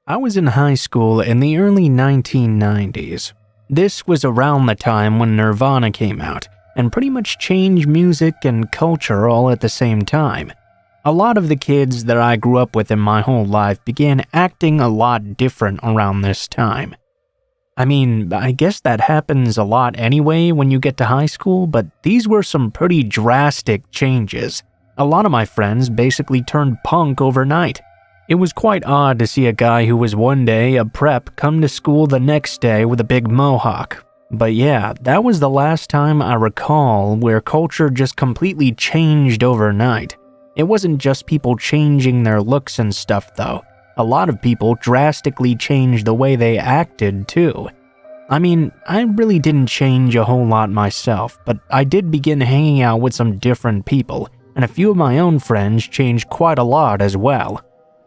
I was in high school in the early 1990s. This was around the time when Nirvana came out and pretty much changed music and culture all at the same time. A lot of the kids that I grew up with in my whole life began acting a lot different around this time. I mean, I guess that happens a lot anyway when you get to high school, but these were some pretty drastic changes. A lot of my friends basically turned punk overnight. It was quite odd to see a guy who was one day a prep come to school the next day with a big mohawk. But yeah, that was the last time I recall where culture just completely changed overnight. It wasn't just people changing their looks and stuff though. A lot of people drastically changed the way they acted too. I mean, I really didn't change a whole lot myself, but I did begin hanging out with some different people, and a few of my own friends changed quite a lot as well.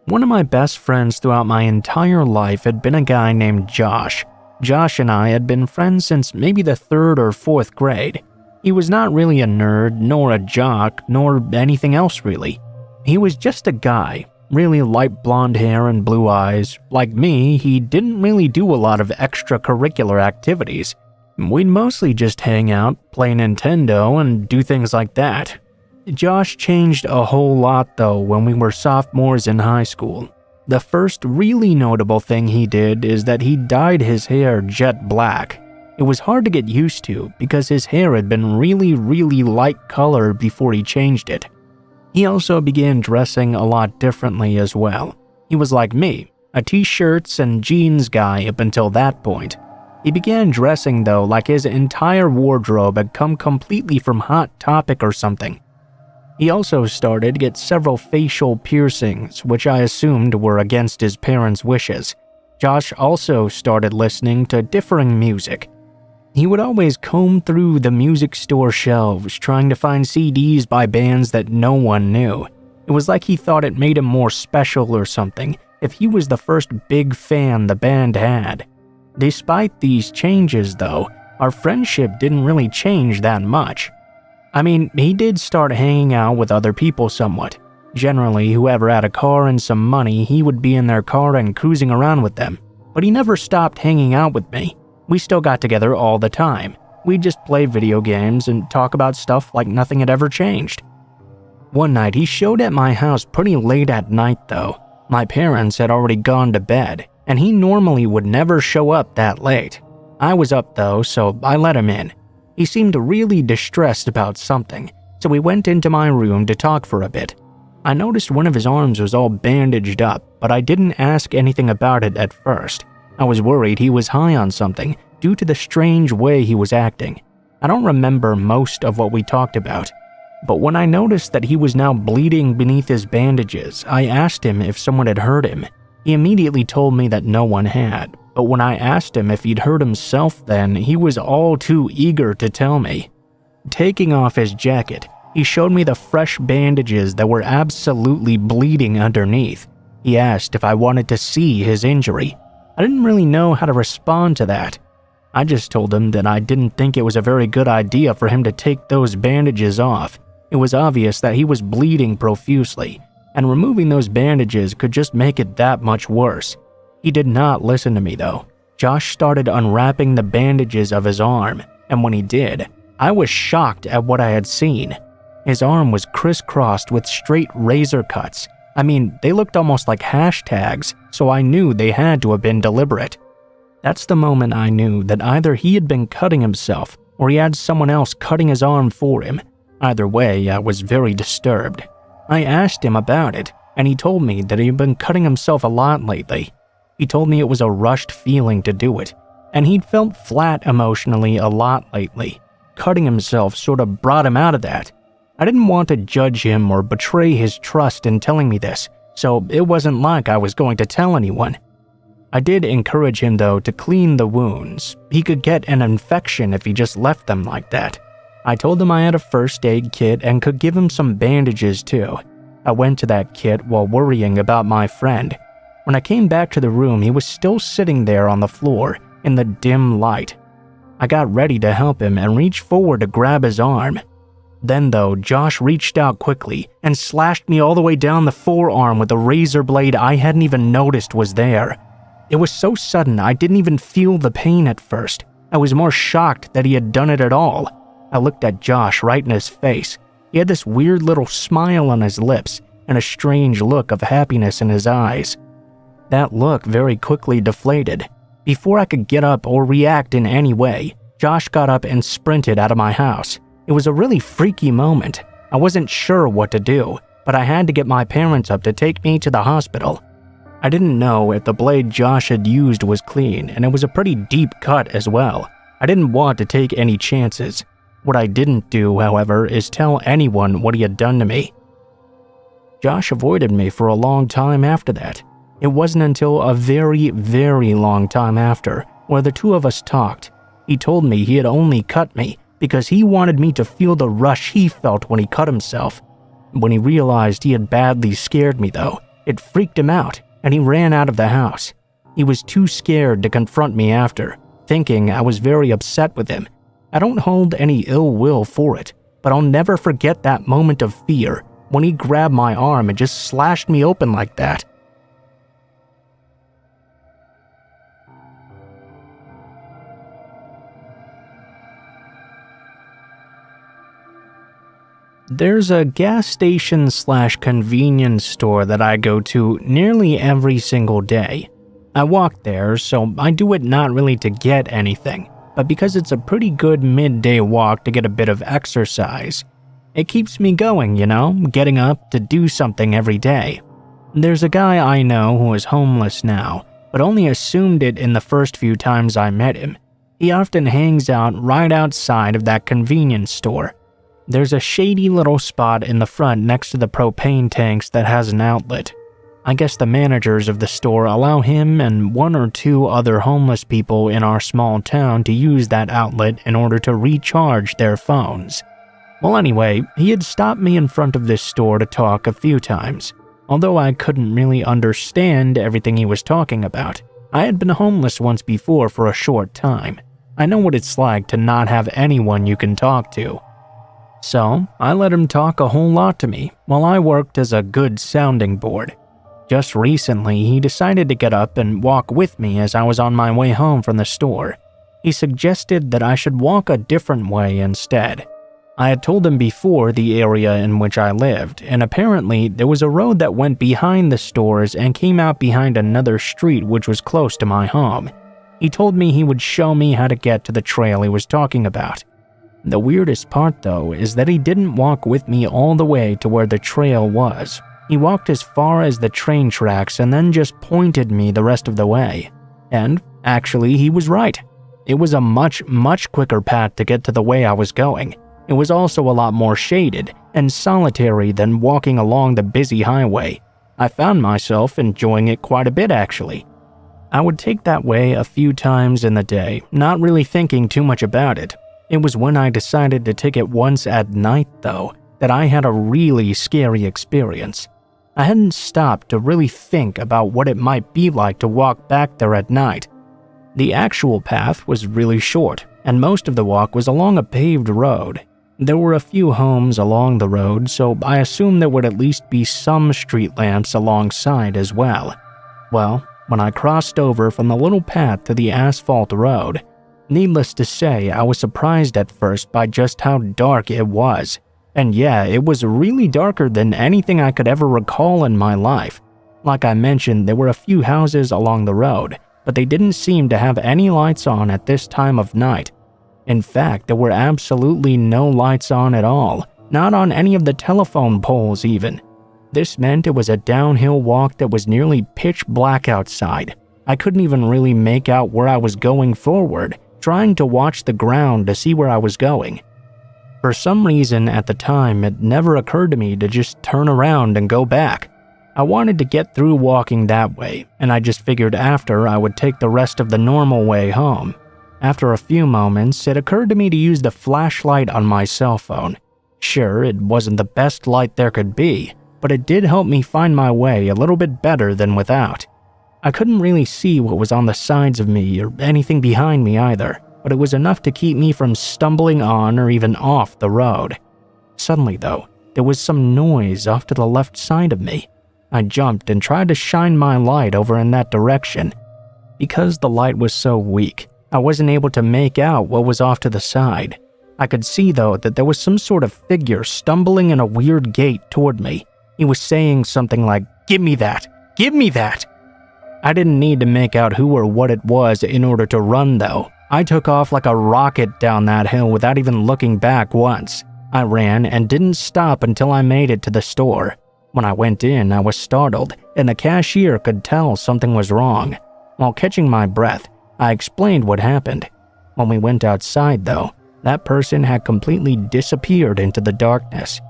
One of my best friends throughout my entire life had been a guy named Josh. Josh and I had been friends since maybe the 3rd or 4th grade. He was not really a nerd, nor a jock, nor anything else really. He was just a guy, really light blonde hair and blue eyes. Like me, he didn't really do a lot of extracurricular activities. We'd mostly just hang out, play Nintendo, and do things like that. Josh changed a whole lot though when we were sophomores in high school. The first really notable thing he did is that he dyed his hair jet black. It was hard to get used to because his hair had been really light colored before he changed it. He also began dressing a lot differently as well. He was like me, a t-shirts and jeans guy up until that point. He began dressing though like his entire wardrobe had come completely from Hot Topic or something. He also started to get several facial piercings, which I assumed were against his parents' wishes. Josh also started listening to differing music. He would always comb through the music store shelves trying to find CDs by bands that no one knew. It was like he thought it made him more special or something if he was the first big fan the band had. Despite these changes though, our friendship didn't really change that much. I mean, he did start hanging out with other people somewhat. Generally, whoever had a car and some money, he would be in their car and cruising around with them. But he never stopped hanging out with me. We still got together all the time. We'd just play video games and talk about stuff like nothing had ever changed. One night, he showed at my house pretty late at night though. My parents had already gone to bed, and he normally would never show up that late. I was up though, so I let him in. He seemed really distressed about something, so we went into my room to talk for a bit. I noticed one of his arms was all bandaged up, but I didn't ask anything about it at first. I was worried he was high on something due to the strange way he was acting. I don't remember most of what we talked about, but when I noticed that he was now bleeding beneath his bandages, I asked him if someone had hurt him. He immediately told me that no one had, but when I asked him if he'd hurt himself then, he was all too eager to tell me. Taking off his jacket, he showed me the fresh bandages that were absolutely bleeding underneath. He asked if I wanted to see his injury. I didn't really know how to respond to that. I just told him that I didn't think it was a very good idea for him to take those bandages off. It was obvious that he was bleeding profusely, and removing those bandages could just make it that much worse. He did not listen to me though. Josh started unwrapping the bandages of his arm, and when he did, I was shocked at what I had seen. His arm was crisscrossed with straight razor cuts. I mean, they looked almost like hashtags, so I knew they had to have been deliberate. That's the moment I knew that either he had been cutting himself or he had someone else cutting his arm for him. Either way, I was very disturbed. I asked him about it, and he told me that he had been cutting himself a lot lately. He told me it was a rushed feeling to do it, and he'd felt flat emotionally a lot lately. Cutting himself sort of brought him out of that. I didn't want to judge him or betray his trust in telling me this, so it wasn't like I was going to tell anyone. I did encourage him though to clean the wounds. He could get an infection if he just left them like that. I told him I had a first aid kit and could give him some bandages too. I went to that kit while worrying about my friend. When I came back to the room, he was still sitting there on the floor in the dim light. I got ready to help him and reached forward to grab his arm. Then though, Josh reached out quickly and slashed me all the way down the forearm with a razor blade I hadn't even noticed was there. It was so sudden I didn't even feel the pain at first. I was more shocked that he had done it at all. I looked at Josh right in his face. He had this weird little smile on his lips and a strange look of happiness in his eyes. That look very quickly deflated. Before I could get up or react in any way, Josh got up and sprinted out of my house. It was a really freaky moment. I wasn't sure what to do, but I had to get my parents up to take me to the hospital. I didn't know if the blade Josh had used was clean, and it was a pretty deep cut as well. I didn't want to take any chances. What I didn't do, however, is tell anyone what he had done to me. Josh avoided me for a long time after that. It wasn't until a very, very long time after where the two of us talked. He told me he had only cut me because he wanted me to feel the rush he felt when he cut himself. When he realized he had badly scared me, though, it freaked him out, and he ran out of the house. He was too scared to confront me after, thinking I was very upset with him. I don't hold any ill will for it, but I'll never forget that moment of fear when he grabbed my arm and just slashed me open like that. There's a gas station / convenience store that I go to nearly every single day. I walk there, so I do it not really to get anything, but because it's a pretty good midday walk to get a bit of exercise. It keeps me going, getting up to do something every day. There's a guy I know who is homeless now, but only assumed it in the first few times I met him. He often hangs out right outside of that convenience store. There's a shady little spot in the front next to the propane tanks that has an outlet. I guess the managers of the store allow him and 1 or 2 other homeless people in our small town to use that outlet in order to recharge their phones. Well, anyway, he had stopped me in front of this store to talk a few times. Although I couldn't really understand everything he was talking about, I had been homeless once before for a short time. I know what it's like to not have anyone you can talk to. So, I let him talk a whole lot to me while I worked as a good sounding board. Just recently, he decided to get up and walk with me as I was on my way home from the store. He suggested that I should walk a different way instead. I had told him before the area in which I lived, and apparently there was a road that went behind the stores and came out behind another street which was close to my home. He told me he would show me how to get to the trail he was talking about. The weirdest part, though, is that he didn't walk with me all the way to where the trail was. He walked as far as the train tracks and then just pointed me the rest of the way. And, actually, he was right. It was a much, much quicker path to get to the way I was going. It was also a lot more shaded and solitary than walking along the busy highway. I found myself enjoying it quite a bit, actually. I would take that way a few times in the day, not really thinking too much about it. It was when I decided to take it once at night, though, that I had a really scary experience. I hadn't stopped to really think about what it might be like to walk back there at night. The actual path was really short, and most of the walk was along a paved road. There were a few homes along the road, so I assumed there would at least be some street lamps alongside as well. Well, when I crossed over from the little path to the asphalt road, needless to say, I was surprised at first by just how dark it was. And yeah, it was really darker than anything I could ever recall in my life. Like I mentioned, there were a few houses along the road, but they didn't seem to have any lights on at this time of night. In fact, there were absolutely no lights on at all, not on any of the telephone poles even. This meant it was a downhill walk that was nearly pitch black outside. I couldn't even really make out where I was going forward, trying to watch the ground to see where I was going. For some reason at the time, it never occurred to me to just turn around and go back. I wanted to get through walking that way, and I just figured after I would take the rest of the normal way home. After a few moments, it occurred to me to use the flashlight on my cell phone. Sure, it wasn't the best light there could be, but it did help me find my way a little bit better than without. I couldn't really see what was on the sides of me or anything behind me either, but it was enough to keep me from stumbling on or even off the road. Suddenly, though, there was some noise off to the left side of me. I jumped and tried to shine my light over in that direction. Because the light was so weak, I wasn't able to make out what was off to the side. I could see, though, that there was some sort of figure stumbling in a weird gait toward me. He was saying something like, "Give me that! Give me that!" I didn't need to make out who or what it was in order to run, though. I took off like a rocket down that hill without even looking back once. I ran and didn't stop until I made it to the store. When I went in, I was startled, and the cashier could tell something was wrong. While catching my breath, I explained what happened. When we went outside, though, that person had completely disappeared into the darkness.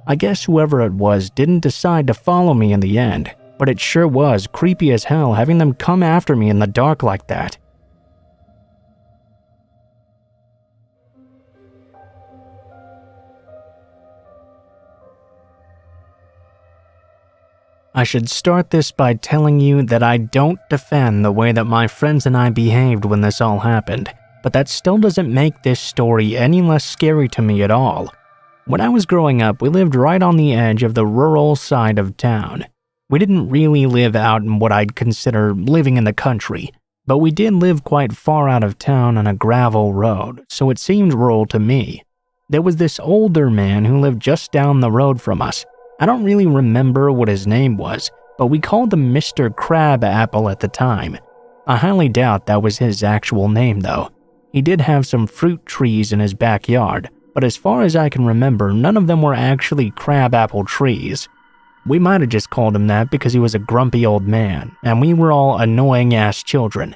I guess whoever it was didn't decide to follow me in the end, but it sure was creepy as hell having them come after me in the dark like that. I should start this by telling you that I don't defend the way that my friends and I behaved when this all happened, but that still doesn't make this story any less scary to me at all. When I was growing up, we lived right on the edge of the rural side of town. We didn't really live out in what I'd consider living in the country, but we did live quite far out of town on a gravel road, so it seemed rural to me. There was this older man who lived just down the road from us. I don't really remember what his name was, but we called him Mr. Crabapple at the time. I highly doubt that was his actual name, though. He did have some fruit trees in his backyard, but as far as I can remember, none of them were actually crabapple trees. We might have just called him that because he was a grumpy old man, and we were all annoying-ass children.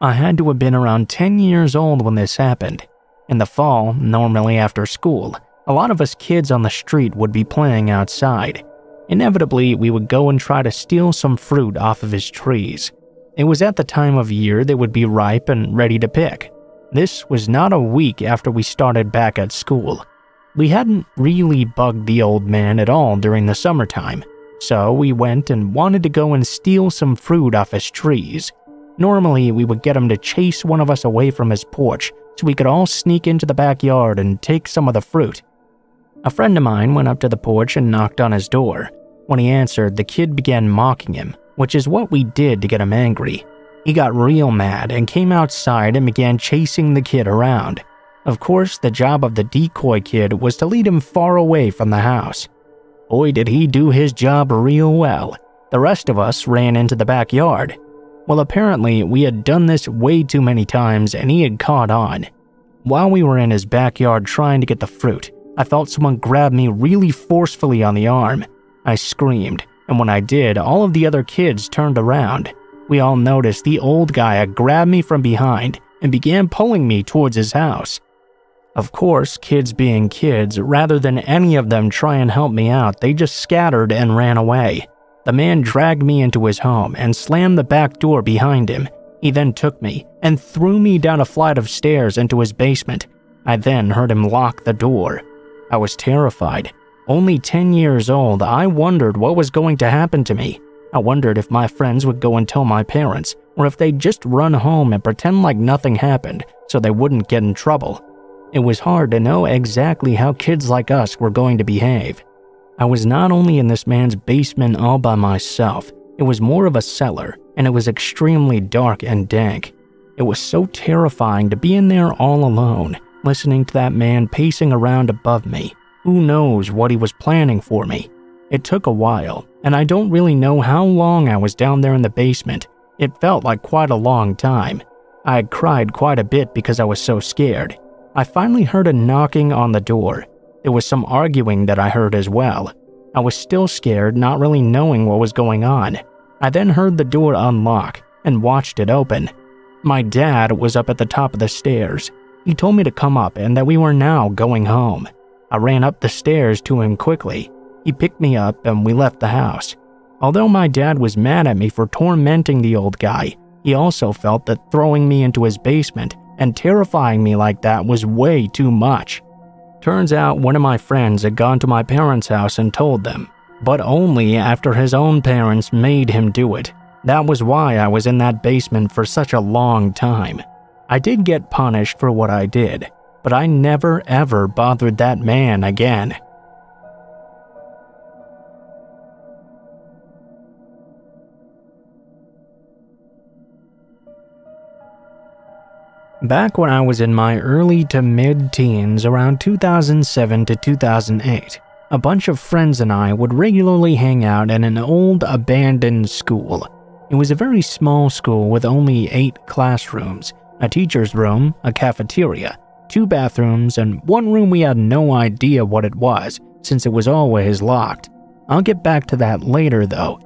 I had to have been around 10 years old when this happened. In the fall, normally after school, a lot of us kids on the street would be playing outside. Inevitably, we would go and try to steal some fruit off of his trees. It was at the time of year they would be ripe and ready to pick. This was not a week after we started back at school. We hadn't really bugged the old man at all during the summertime, so we went and wanted to go and steal some fruit off his trees. Normally, we would get him to chase one of us away from his porch so we could all sneak into the backyard and take some of the fruit. A friend of mine went up to the porch and knocked on his door. When he answered, the kid began mocking him, which is what we did to get him angry. He got real mad and came outside and began chasing the kid around. Of course, the job of the decoy kid was to lead him far away from the house. Boy, did he do his job real well. The rest of us ran into the backyard. Well, apparently, we had done this way too many times and he had caught on. While we were in his backyard trying to get the fruit, I felt someone grab me really forcefully on the arm. I screamed, and when I did, all of the other kids turned around. We all noticed the old guy had grabbed me from behind and began pulling me towards his house. Of course, kids being kids, rather than any of them try and help me out, they just scattered and ran away. The man dragged me into his home and slammed the back door behind him. He then took me and threw me down a flight of stairs into his basement. I then heard him lock the door. I was terrified. Only 10 years old, I wondered what was going to happen to me. I wondered if my friends would go and tell my parents, or if they'd just run home and pretend like nothing happened so they wouldn't get in trouble. It was hard to know exactly how kids like us were going to behave. I was not only in this man's basement all by myself, it was more of a cellar, and it was extremely dark and dank. It was so terrifying to be in there all alone, listening to that man pacing around above me. Who knows what he was planning for me? It took a while, and I don't really know how long I was down there in the basement. It felt like quite a long time. I had cried quite a bit because I was so scared. I finally heard a knocking on the door. There was some arguing that I heard as well. I was still scared, not really knowing what was going on. I then heard the door unlock and watched it open. My dad was up at the top of the stairs. He told me to come up and that we were now going home. I ran up the stairs to him quickly. He picked me up and we left the house. Although my dad was mad at me for tormenting the old guy, he also felt that throwing me into his basement and terrifying me like that was way too much. Turns out one of my friends had gone to my parents' house and told them, but only after his own parents made him do it. That was why I was in that basement for such a long time. I did get punished for what I did, but I never ever bothered that man again. Back when I was in my early to mid-teens, around 2007 to 2008, a bunch of friends and I would regularly hang out in an old abandoned school. It was a very small school with only 8 classrooms, a teacher's room, a cafeteria, 2 bathrooms, and one room we had no idea what it was since it was always locked. I'll get back to that later though.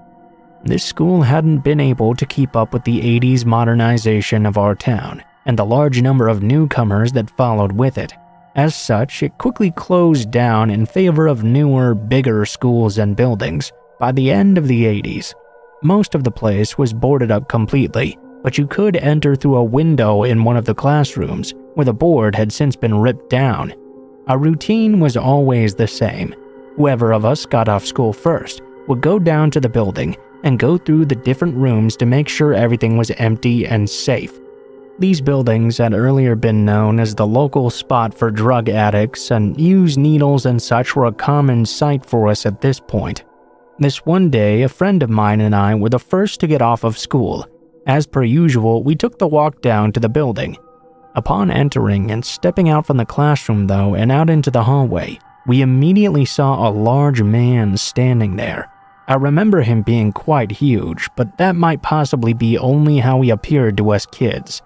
This school hadn't been able to keep up with the 80s modernization of our town and the large number of newcomers that followed with it. As such, it quickly closed down in favor of newer, bigger schools and buildings by the end of the 80s. Most of the place was boarded up completely, but you could enter through a window in one of the classrooms where the board had since been ripped down. Our routine was always the same. Whoever of us got off school first would go down to the building and go through the different rooms to make sure everything was empty and safe. These buildings had earlier been known as the local spot for drug addicts, and used needles and such were a common sight for us at this point. This one day, a friend of mine and I were the first to get off of school. As per usual, we took the walk down to the building. Upon entering and stepping out from the classroom though and out into the hallway, we immediately saw a large man standing there. I remember him being quite huge, but that might possibly be only how he appeared to us kids.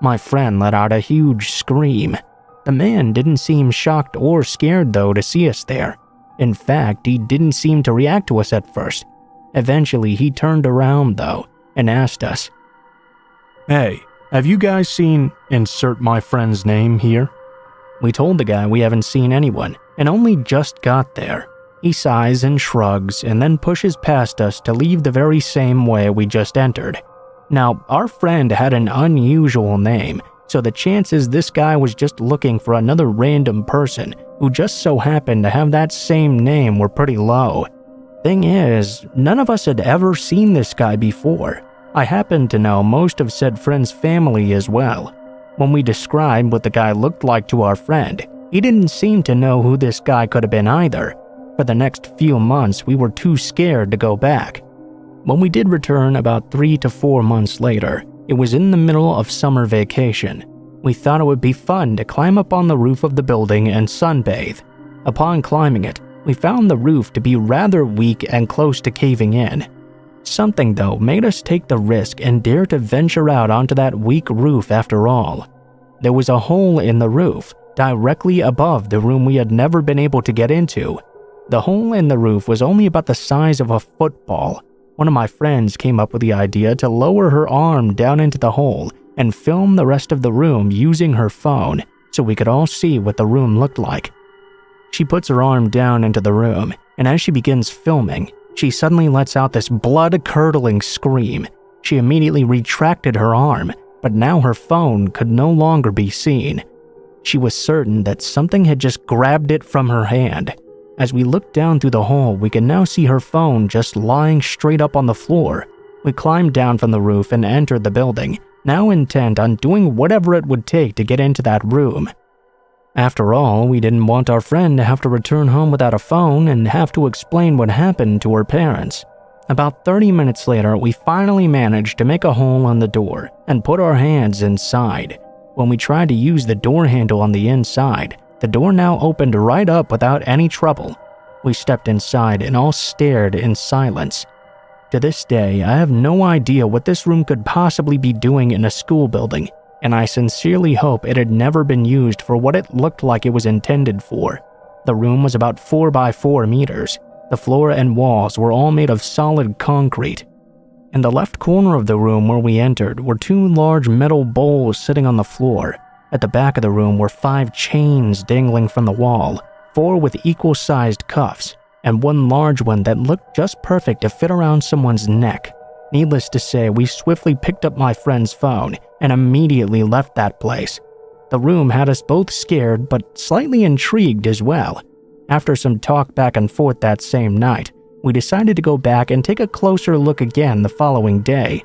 My friend let out a huge scream. The man didn't seem shocked or scared though to see us there. In fact, he didn't seem to react to us at first. Eventually, he turned around though and asked us, "Hey, have you guys seen insert my friend's name here?" We told the guy we haven't seen anyone and only just got there. He sighs and shrugs and then pushes past us to leave the very same way we just entered. Now, our friend had an unusual name, so the chances this guy was just looking for another random person who just so happened to have that same name were pretty low. Thing is, none of us had ever seen this guy before. I happened to know most of said friend's family as well. When we described what the guy looked like to our friend, he didn't seem to know who this guy could have been either. For the next few months, we were too scared to go back. When we did return about 3 to 4 months later, it was in the middle of summer vacation. We thought it would be fun to climb up on the roof of the building and sunbathe. Upon climbing it, we found the roof to be rather weak and close to caving in. Something though made us take the risk and dare to venture out onto that weak roof after all. There was a hole in the roof, directly above the room we had never been able to get into. The hole in the roof was only about the size of a football. One of my friends came up with the idea to lower her arm down into the hole and film the rest of the room using her phone so we could all see what the room looked like. She puts her arm down into the room, and as she begins filming, she suddenly lets out this blood-curdling scream. She immediately retracted her arm, but now her phone could no longer be seen. She was certain that something had just grabbed it from her hand. As we looked down through the hole, we could now see her phone just lying straight up on the floor. We climbed down from the roof and entered the building, now intent on doing whatever it would take to get into that room. After all, we didn't want our friend to have to return home without a phone and have to explain what happened to her parents. About 30 minutes later, we finally managed to make a hole on the door and put our hands inside. When we tried to use the door handle on the inside, the door now opened right up without any trouble. We stepped inside and all stared in silence. To this day, I have no idea what this room could possibly be doing in a school building, and I sincerely hope it had never been used for what it looked like it was intended for. The room was about 4 by 4 meters. The floor and walls were all made of solid concrete. In the left corner of the room where we entered were 2 large metal bowls sitting on the floor. At the back of the room were 5 chains dangling from the wall, 4 with equal-sized cuffs, and 1 large one that looked just perfect to fit around someone's neck. Needless to say, we swiftly picked up my friend's phone and immediately left that place. The room had us both scared but slightly intrigued as well. After some talk back and forth that same night, we decided to go back and take a closer look again the following day.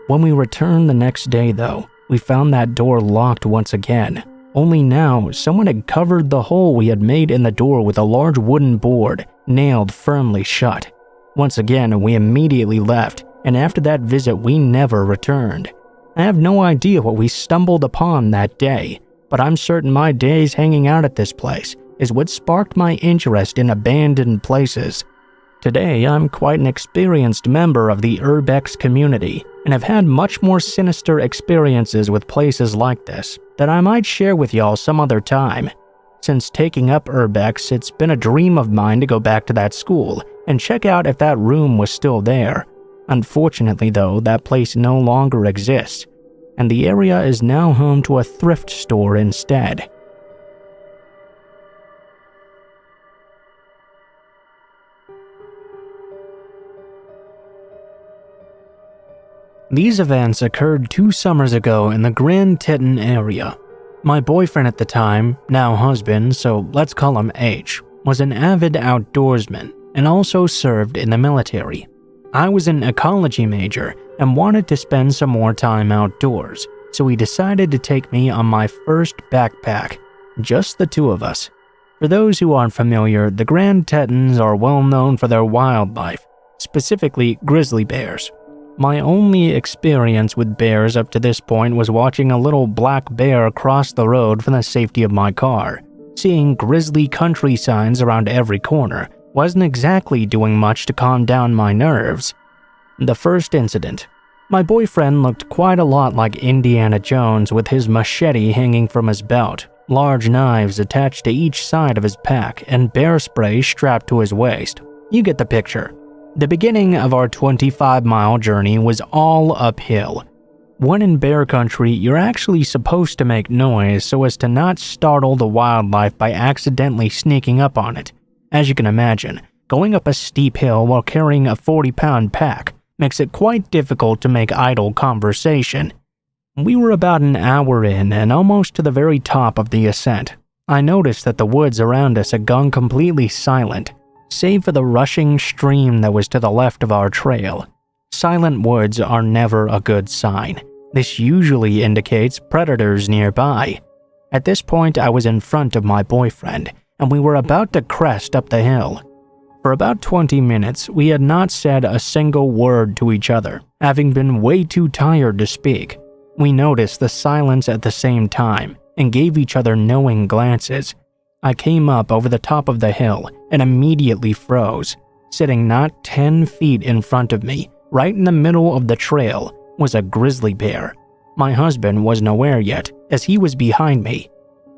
When we returned the next day though, we found that door locked once again. Only now, someone had covered the hole we had made in the door with a large wooden board, nailed firmly shut. Once again, we immediately left, and after that visit we never returned. I have no idea what we stumbled upon that day, but I'm certain my days hanging out at this place is what sparked my interest in abandoned places. Today, I'm quite an experienced member of the Urbex community and have had much more sinister experiences with places like this that I might share with y'all some other time. Since taking up Urbex, it's been a dream of mine to go back to that school and check out if that room was still there. Unfortunately though, that place no longer exists, and the area is now home to a thrift store instead. These events occurred 2 summers ago in the Grand Teton area. My boyfriend at the time, now husband, so let's call him H, was an avid outdoorsman and also served in the military. I was an ecology major and wanted to spend some more time outdoors, so he decided to take me on my first backpack, just the 2 of us. For those who aren't familiar, the Grand Tetons are well known for their wildlife, specifically grizzly bears. My only experience with bears up to this point was watching a little black bear cross the road from the safety of my car. Seeing grizzly country signs around every corner wasn't exactly doing much to calm down my nerves. The first incident. My boyfriend looked quite a lot like Indiana Jones with his machete hanging from his belt, large knives attached to each side of his pack, and bear spray strapped to his waist. You get the picture. The beginning of our 25-mile journey was all uphill. When in bear country, you're actually supposed to make noise so as to not startle the wildlife by accidentally sneaking up on it. As you can imagine, going up a steep hill while carrying a 40-pound pack makes it quite difficult to make idle conversation. We were about an hour in and almost to the very top of the ascent. I noticed that the woods around us had gone completely silent, save for the rushing stream that was to the left of our trail. Silent woods are never a good sign. This usually indicates predators nearby. At this point, I was in front of my boyfriend, and we were about to crest up the hill. For about 20 minutes, we had not said a single word to each other, having been way too tired to speak. We noticed the silence at the same time, and gave each other knowing glances. I came up over the top of the hill and immediately froze. Sitting not 10 feet in front of me, right in the middle of the trail, was a grizzly bear. My husband wasn't aware yet, as he was behind me.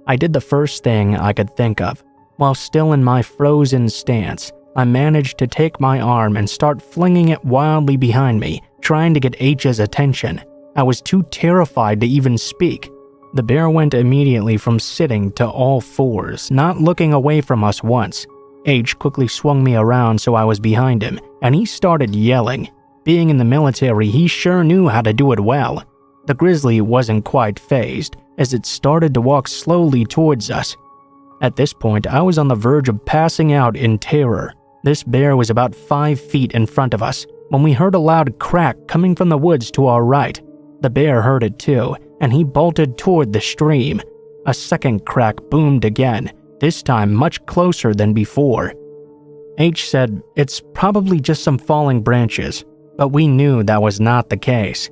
I did the first thing I could think of. While still in my frozen stance, I managed to take my arm and start flinging it wildly behind me, trying to get H's attention. I was too terrified to even speak. The bear went immediately from sitting to all fours, not looking away from us once. H quickly swung me around so I was behind him, and he started yelling. Being in the military, he sure knew how to do it well. The grizzly wasn't quite fazed, as it started to walk slowly towards us. At this point, I was on the verge of passing out in terror. This bear was about 5 feet in front of us, when we heard a loud crack coming from the woods to our right. The bear heard it too, and he bolted toward the stream. A second crack boomed again, this time much closer than before. H said, "It's probably just some falling branches," but we knew that was not the case.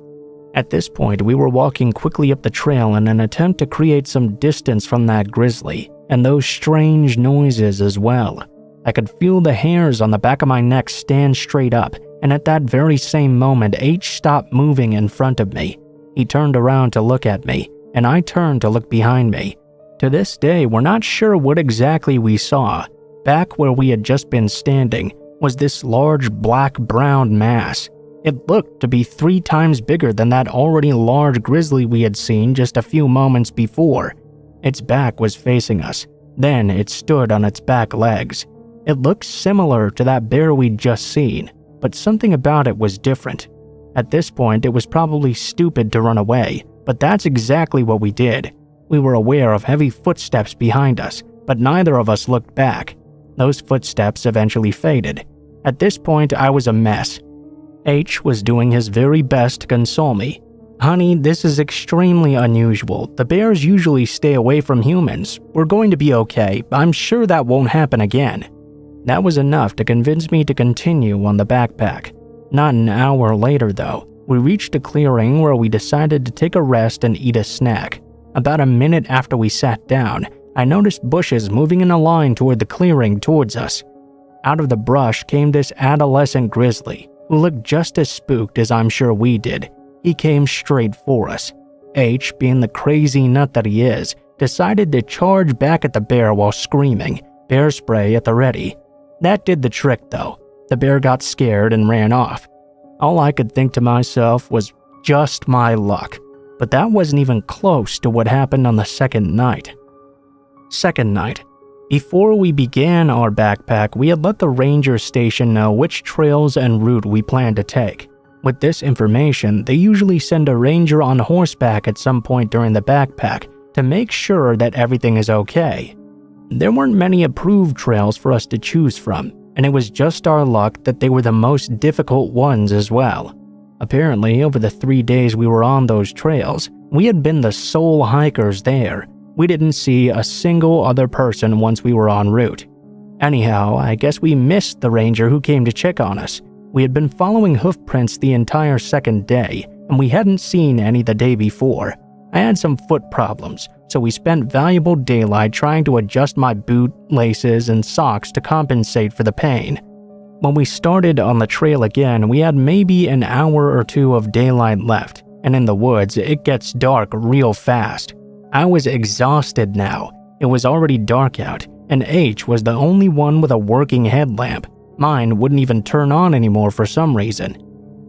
At this point, we were walking quickly up the trail in an attempt to create some distance from that grizzly, and those strange noises as well. I could feel the hairs on the back of my neck stand straight up, and at that very same moment, H stopped moving in front of me. He turned around to look at me, and I turned to look behind me. To this day, we're not sure what exactly we saw. Back where we had just been standing was this large black-brown mass. It looked to be 3 times bigger than that already large grizzly we had seen just a few moments before. Its back was facing us. Then it stood on its back legs. It looked similar to that bear we'd just seen, but something about it was different. At this point, it was probably stupid to run away, but that's exactly what we did. We were aware of heavy footsteps behind us, but neither of us looked back. Those footsteps eventually faded. At this point, I was a mess. H was doing his very best to console me. "Honey, this is extremely unusual. The bears usually stay away from humans. We're going to be okay. I'm sure that won't happen again." That was enough to convince me to continue on the backpack. Not an hour later, though, We reached a clearing where we decided to take a rest and eat a snack. About a minute after we sat down, I noticed bushes moving in a line toward the clearing towards us. Out of the brush came this adolescent grizzly, who looked just as spooked as I'm sure we did. He came straight for us. H, being the crazy nut that he is, decided to charge back at the bear while screaming, bear spray at the ready. That did the trick though. The bear got scared and ran off. All I could think to myself was just my luck, but that wasn't even close to what happened on the second night. Second night. Before we began our backpack, we had let the ranger station know which trails and route we planned to take. With this information, they usually send a ranger on horseback at some point during the backpack to make sure that everything is okay. There weren't many approved trails for us to choose from, and it was just our luck that they were the most difficult ones as well. Apparently, over the 3 days we were on those trails, we had been the sole hikers there. We didn't see a single other person once we were en route. Anyhow, I guess we missed the ranger who came to check on us. We had been following hoof prints the entire second day, and we hadn't seen any the day before. I had some foot problems, so we spent valuable daylight trying to adjust my boot, laces, and socks to compensate for the pain. When we started on the trail again, we had maybe an hour or two of daylight left, and in the woods, it gets dark real fast. I was exhausted now. It was already dark out, and H was the only one with a working headlamp. Mine wouldn't even turn on anymore for some reason.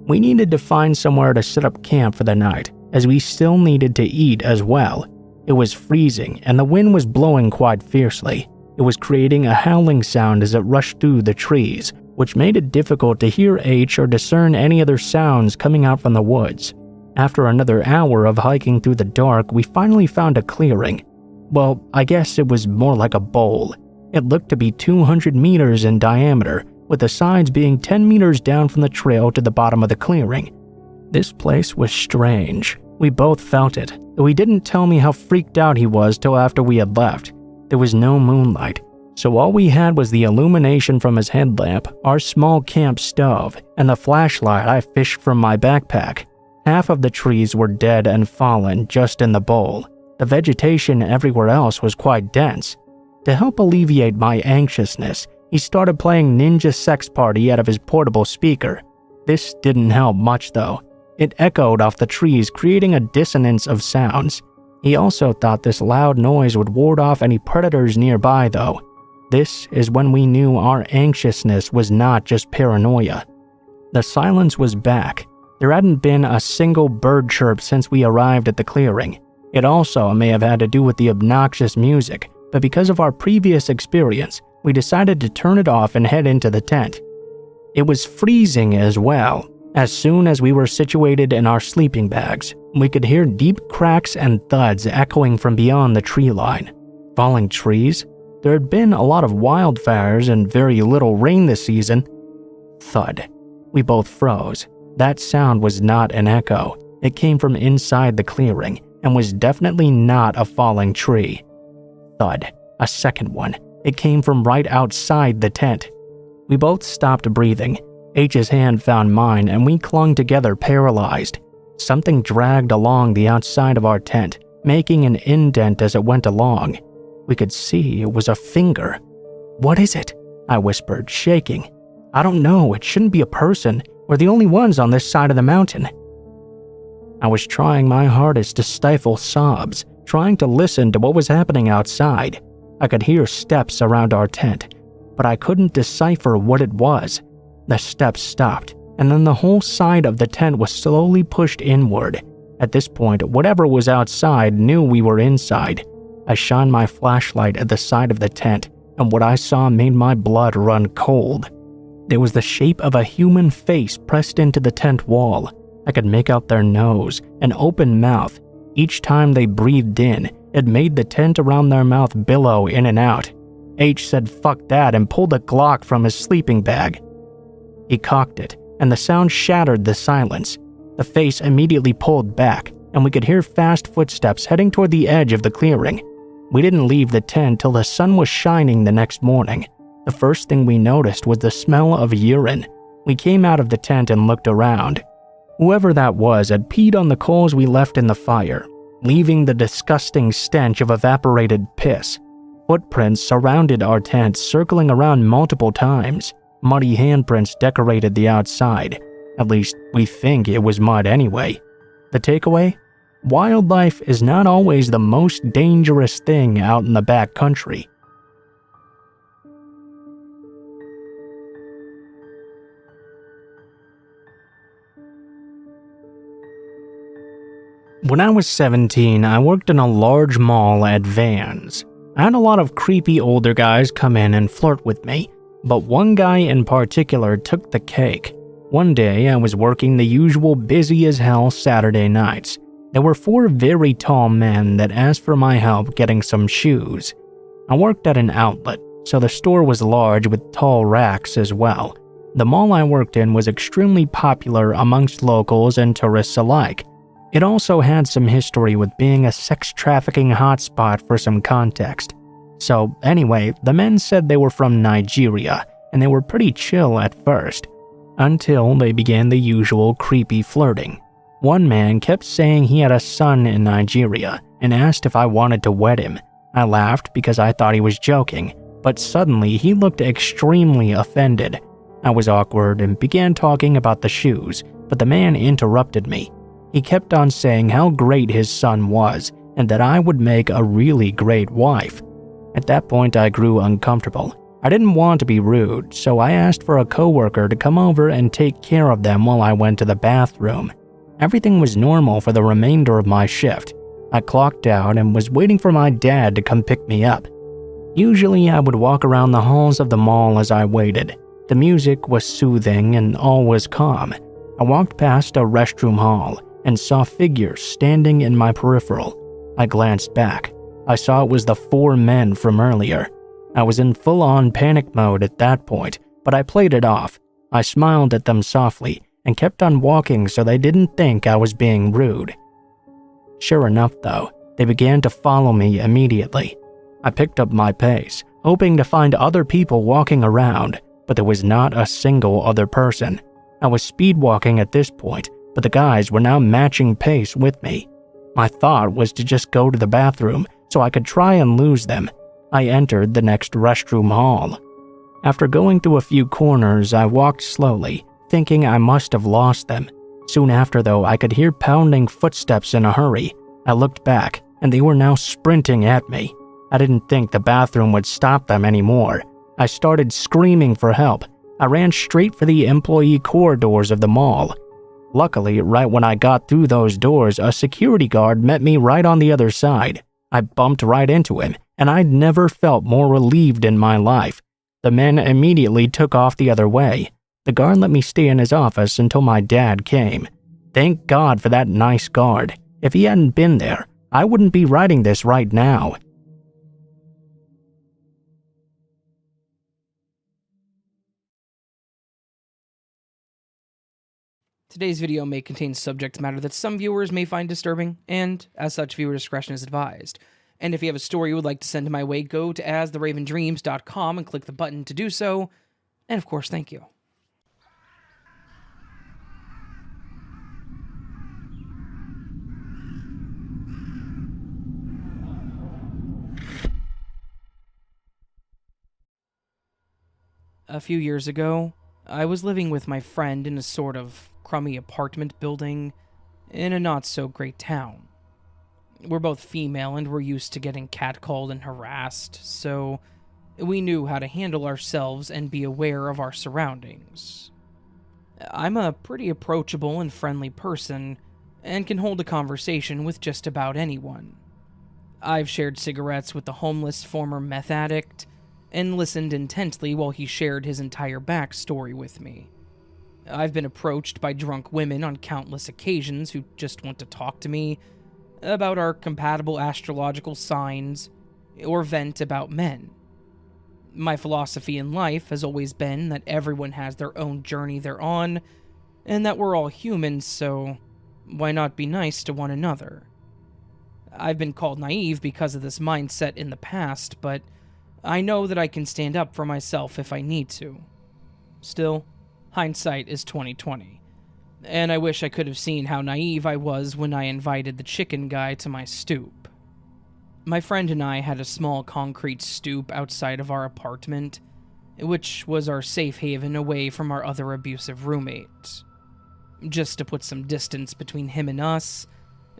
We needed to find somewhere to set up camp for the night, as we still needed to eat as well. It was freezing, and the wind was blowing quite fiercely. It was creating a howling sound as it rushed through the trees, which made it difficult to hear H or discern any other sounds coming out from the woods. After another hour of hiking through the dark, we finally found a clearing. Well, I guess it was more like a bowl. It looked to be 200 meters in diameter, with the sides being 10 meters down from the trail to the bottom of the clearing. This place was strange. We both felt it, though he didn't tell me how freaked out he was till after we had left. There was no moonlight, so all we had was the illumination from his headlamp, our small camp stove, and the flashlight I fished from my backpack. Half of the trees were dead and fallen just in the bowl. The vegetation everywhere else was quite dense. To help alleviate my anxiousness, he started playing Ninja Sex Party out of his portable speaker. This didn't help much though. It echoed off the trees, creating a dissonance of sounds. He also thought this loud noise would ward off any predators nearby though. This is when we knew our anxiousness was not just paranoia. The silence was back. There hadn't been a single bird chirp since we arrived at the clearing. It also may have had to do with the obnoxious music, but because of our previous experience, we decided to turn it off and head into the tent. It was freezing as well. As soon as we were situated in our sleeping bags, we could hear deep cracks and thuds echoing from beyond the tree line. Falling trees? There had been a lot of wildfires and very little rain this season. Thud. We both froze. That sound was not an echo. It came from inside the clearing and was definitely not a falling tree. Thud. A second one. It came from right outside the tent. We both stopped breathing. H's hand found mine and we clung together paralyzed. Something dragged along the outside of our tent, making an indent as it went along. We could see it was a finger. "What is it?" I whispered, shaking. "I don't know. It shouldn't be a person. We're the only ones on this side of the mountain." I was trying my hardest to stifle sobs, trying to listen to what was happening outside. I could hear steps around our tent, but I couldn't decipher what it was. The steps stopped, and then the whole side of the tent was slowly pushed inward. At this point, whatever was outside knew we were inside. I shined my flashlight at the side of the tent, and what I saw made my blood run cold. There was the shape of a human face pressed into the tent wall. I could make out their nose, an open mouth. Each time they breathed in, it made the tent around their mouth billow in and out. H said fuck that and pulled a Glock from his sleeping bag. He cocked it, and the sound shattered the silence. The face immediately pulled back, and we could hear fast footsteps heading toward the edge of the clearing. We didn't leave the tent till the sun was shining the next morning. The first thing we noticed was the smell of urine. We came out of the tent and looked around. Whoever that was had peed on the coals we left in the fire, leaving the disgusting stench of evaporated piss. Footprints surrounded our tent, circling around multiple times. Muddy handprints decorated the outside. At least, we think it was mud anyway. The takeaway? Wildlife is not always the most dangerous thing out in the back country. When I was 17, I worked in a large mall at Vans. I had a lot of creepy older guys come in and flirt with me, but one guy in particular took the cake. One day, I was working the usual busy as hell Saturday nights. There were 4 very tall men that asked for my help getting some shoes. I worked at an outlet, so the store was large with tall racks as well. The mall I worked in was extremely popular amongst locals and tourists alike. It also had some history with being a sex trafficking hotspot for some context. So anyway, the men said they were from Nigeria, and they were pretty chill at first, until they began the usual creepy flirting. One man kept saying he had a son in Nigeria and asked if I wanted to wed him. I laughed because I thought he was joking, but suddenly he looked extremely offended. I was awkward and began talking about the shoes, but the man interrupted me. He kept on saying how great his son was and that I would make a really great wife. At that point, I grew uncomfortable. I didn't want to be rude, so I asked for a coworker to come over and take care of them while I went to the bathroom. Everything was normal for the remainder of my shift. I clocked out and was waiting for my dad to come pick me up. Usually, I would walk around the halls of the mall as I waited. The music was soothing and all was calm. I walked past a restroom hall and saw figures standing in my peripheral. I glanced back. I saw it was the 4 men from earlier. I was in full-on panic mode at that point, but I played it off. I smiled at them softly and kept on walking so they didn't think I was being rude. Sure enough though, they began to follow me immediately. I picked up my pace, hoping to find other people walking around, but there was not a single other person. I was speed walking at this point, but the guys were now matching pace with me. My thought was to just go to the bathroom so I could try and lose them. I entered the next restroom hall. After going through a few corners, I walked slowly, thinking I must have lost them. Soon after though, I could hear pounding footsteps in a hurry. I looked back, and they were now sprinting at me. I didn't think the bathroom would stop them anymore. I started screaming for help. I ran straight for the employee corridors of the mall. Luckily, right when I got through those doors, a security guard met me right on the other side. I bumped right into him, and I'd never felt more relieved in my life. The men immediately took off the other way. The guard let me stay in his office until my dad came. Thank God for that nice guard. If he hadn't been there, I wouldn't be writing this right now. Today's video may contain subject matter that some viewers may find disturbing, and as such, viewer discretion is advised. And if you have a story you would like to send my way, go to astheravendreams.com and click the button to do so. And of course, thank you. A few years ago, I was living with my friend in a sort of crummy apartment building in a not-so-great town. We're both female and we're used to getting catcalled and harassed, so we knew how to handle ourselves and be aware of our surroundings. I'm a pretty approachable and friendly person and can hold a conversation with just about anyone. I've shared cigarettes with the homeless former meth addict and listened intently while he shared his entire backstory with me. I've been approached by drunk women on countless occasions who just want to talk to me about our compatible astrological signs or vent about men. My philosophy in life has always been that everyone has their own journey they're on, and that we're all humans, so why not be nice to one another? I've been called naive because of this mindset in the past, but I know that I can stand up for myself if I need to. Still, hindsight is 20/20. And I wish I could have seen how naive I was when I invited the chicken guy to my stoop. My friend and I had a small concrete stoop outside of our apartment, which was our safe haven away from our other abusive roommate. Just to put some distance between him and us,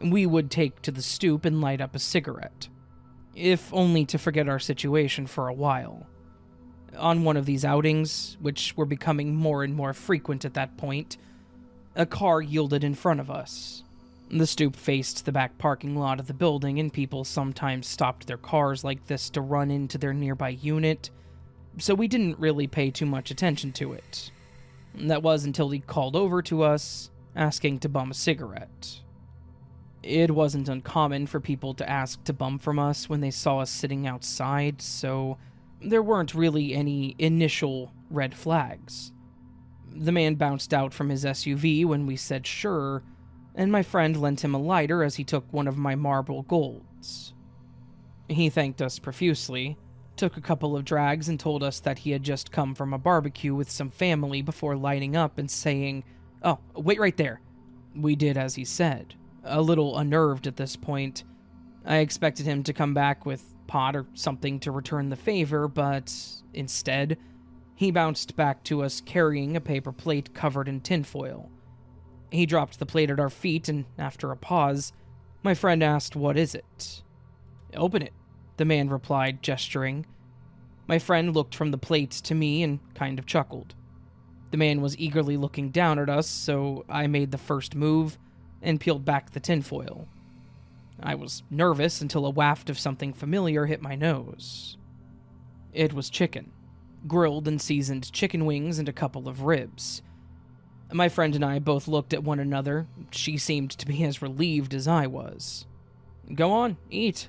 we would take to the stoop and light up a cigarette, if only to forget our situation for a while. On one of these outings, which were becoming more and more frequent at that point, a car yielded in front of us. The stoop faced the back parking lot of the building, and people sometimes stopped their cars like this to run into their nearby unit, so we didn't really pay too much attention to it. That was until he called over to us, asking to bum a cigarette. It wasn't uncommon for people to ask to bum from us when they saw us sitting outside, so there weren't really any initial red flags. The man bounced out from his SUV when we said sure, and my friend lent him a lighter as he took one of my marble golds. He thanked us profusely, took a couple of drags, and told us that he had just come from a barbecue with some family before lighting up and saying, "Oh, wait right there." We did as he said, a little unnerved at this point. I expected him to come back with pot or something to return the favor, but instead, he bounced back to us carrying a paper plate covered in tinfoil. He dropped the plate at our feet, and after a pause, my friend asked, "What is it?" "Open it," the man replied, gesturing. My friend looked from the plate to me and kind of chuckled. The man was eagerly looking down at us, so I made the first move and peeled back the tinfoil. I was nervous until a waft of something familiar hit my nose. It was chicken. Grilled and seasoned chicken wings and a couple of ribs. My friend and I both looked at one another. She seemed to be as relieved as I was. "Go on, eat,"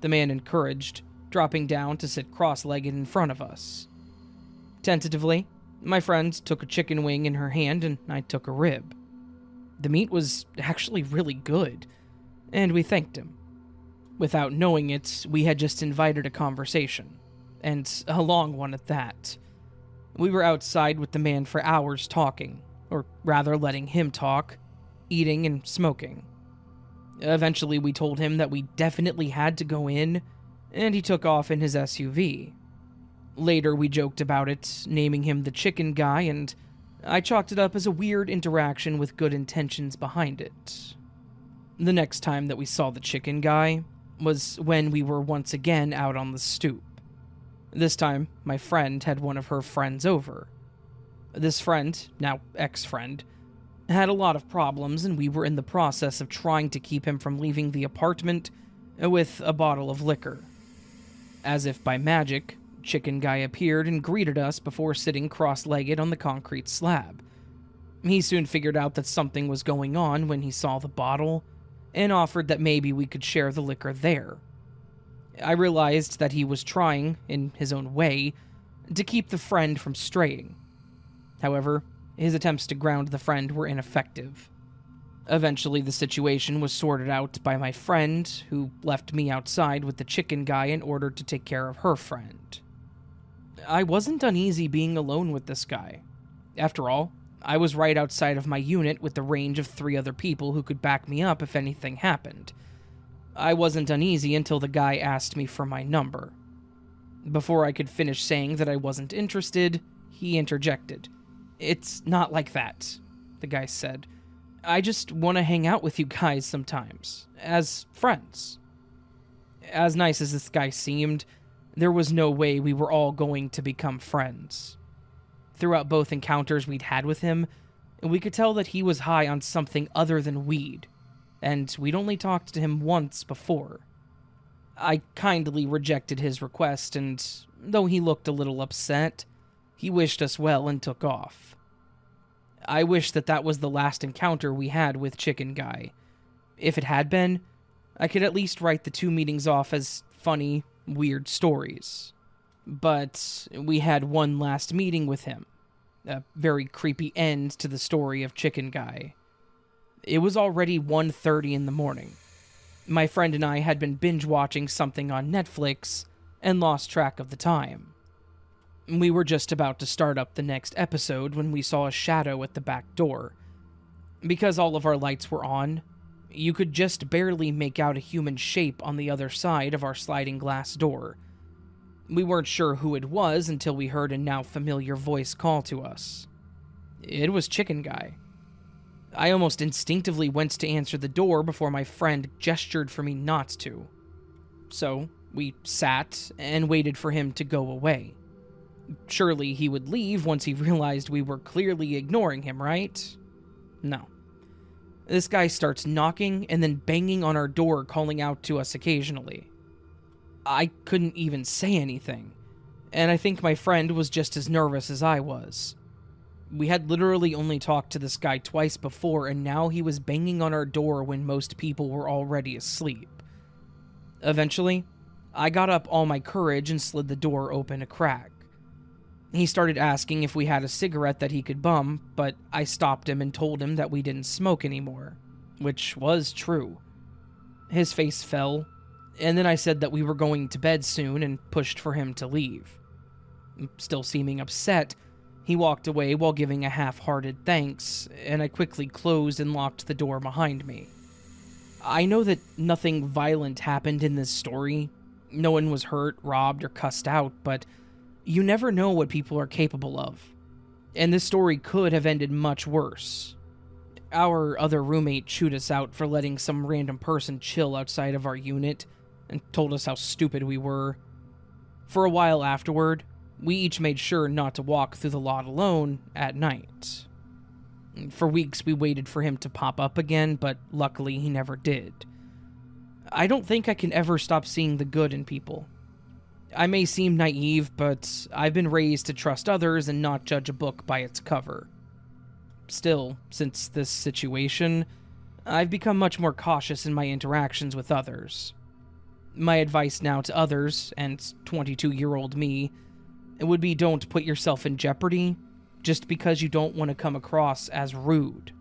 the man encouraged, dropping down to sit cross-legged in front of us. Tentatively, my friend took a chicken wing in her hand and I took a rib. The meat was actually really good, and we thanked him. Without knowing it, we had just invited a conversation, and a long one at that. We were outside with the man for hours talking, or rather letting him talk, eating and smoking. Eventually we told him that we definitely had to go in, and he took off in his SUV. Later we joked about it, naming him the chicken guy, and I chalked it up as a weird interaction with good intentions behind it. The next time that we saw the chicken guy was when we were once again out on the stoop. This time, my friend had one of her friends over. This friend, now ex-friend, had a lot of problems, and we were in the process of trying to keep him from leaving the apartment with a bottle of liquor. As if by magic, Chicken Guy appeared and greeted us before sitting cross-legged on the concrete slab. He soon figured out that something was going on when he saw the bottle, and offered that maybe we could share the liquor there. I realized that he was trying, in his own way, to keep the friend from straying. However, his attempts to ground the friend were ineffective. Eventually, the situation was sorted out by my friend, who left me outside with the chicken guy in order to take care of her friend. I wasn't uneasy being alone with this guy. After all, I was right outside of my unit with the range of 3 other people who could back me up if anything happened. I wasn't uneasy until the guy asked me for my number. Before I could finish saying that I wasn't interested, he interjected. "It's not like that," the guy said. "I just want to hang out with you guys sometimes, as friends." As nice as this guy seemed, there was no way we were all going to become friends. Throughout both encounters we'd had with him, we could tell that he was high on something other than weed, and we'd only talked to him once before. I kindly rejected his request, and though he looked a little upset, he wished us well and took off. I wish that that was the last encounter we had with Chicken Guy. If it had been, I could at least write the 2 meetings off as funny, weird stories. But we had one last meeting with him. A very creepy end to the story of Chicken Guy. It was already 1:30 in the morning. My friend and I had been binge-watching something on Netflix and lost track of the time. We were just about to start up the next episode when we saw a shadow at the back door. Because all of our lights were on, you could just barely make out a human shape on the other side of our sliding glass door. We weren't sure who it was until we heard a now familiar voice call to us. It was Chicken Guy. I almost instinctively went to answer the door before my friend gestured for me not to. So, we sat and waited for him to go away. Surely he would leave once he realized we were clearly ignoring him, right? No. This guy starts knocking and then banging on our door, calling out to us occasionally. I couldn't even say anything, and I think my friend was just as nervous as I was. We had literally only talked to this guy twice before, and now he was banging on our door when most people were already asleep. Eventually, I got up all my courage and slid the door open a crack. He started asking if we had a cigarette that he could bum, but I stopped him and told him that we didn't smoke anymore, which was true. His face fell, and then I said that we were going to bed soon and pushed for him to leave. Still seeming upset, he walked away while giving a half-hearted thanks, and I quickly closed and locked the door behind me. I know that nothing violent happened in this story. No one was hurt, robbed, or cussed out, but you never know what people are capable of. And this story could have ended much worse. Our other roommate chewed us out for letting some random person chill outside of our unit and told us how stupid we were. For a while afterward, we each made sure not to walk through the lot alone at night. For weeks we waited for him to pop up again, but luckily he never did. I don't think I can ever stop seeing the good in people. I may seem naive, but I've been raised to trust others and not judge a book by its cover. Still, since this situation, I've become much more cautious in my interactions with others. My advice now to others, and 22-year-old me, would be don't put yourself in jeopardy just because you don't want to come across as rude.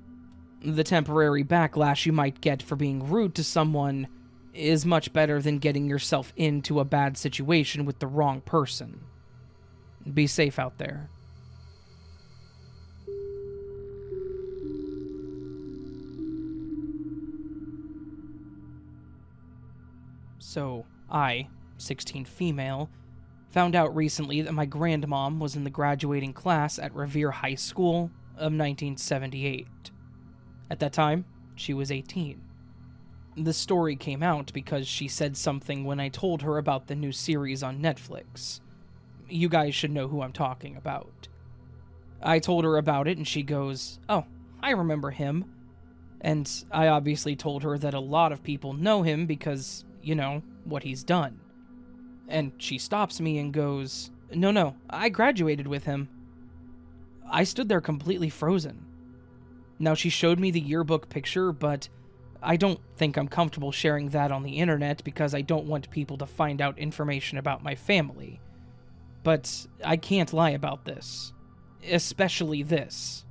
The temporary backlash you might get for being rude to someone is much better than getting yourself into a bad situation with the wrong person. Be safe out there. So, I, 16 female, found out recently that my grandmom was in the graduating class at Revere High School of 1978. At that time, she was 18. The story came out because she said something when I told her about the new series on Netflix. You guys should know who I'm talking about. I told her about it and she goes, "Oh, I remember him." And I obviously told her that a lot of people know him because, you know, what he's done. And she stops me and goes, No, I graduated with him." I stood there completely frozen. Now, she showed me the yearbook picture, but I don't think I'm comfortable sharing that on the internet because I don't want people to find out information about my family. But I can't lie about this. Especially this.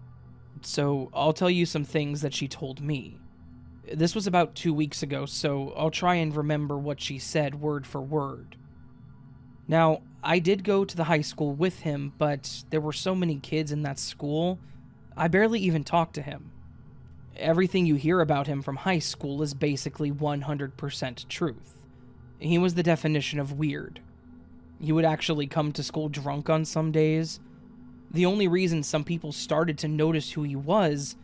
So I'll tell you some things that she told me. This was about 2 weeks ago, so I'll try and remember what she said word for word. Now, I did go to the high school with him, but there were so many kids in that school, I barely even talked to him. Everything you hear about him from high school is basically 100% truth. He was the definition of weird. He would actually come to school drunk on some days. The only reason some people started to notice who he was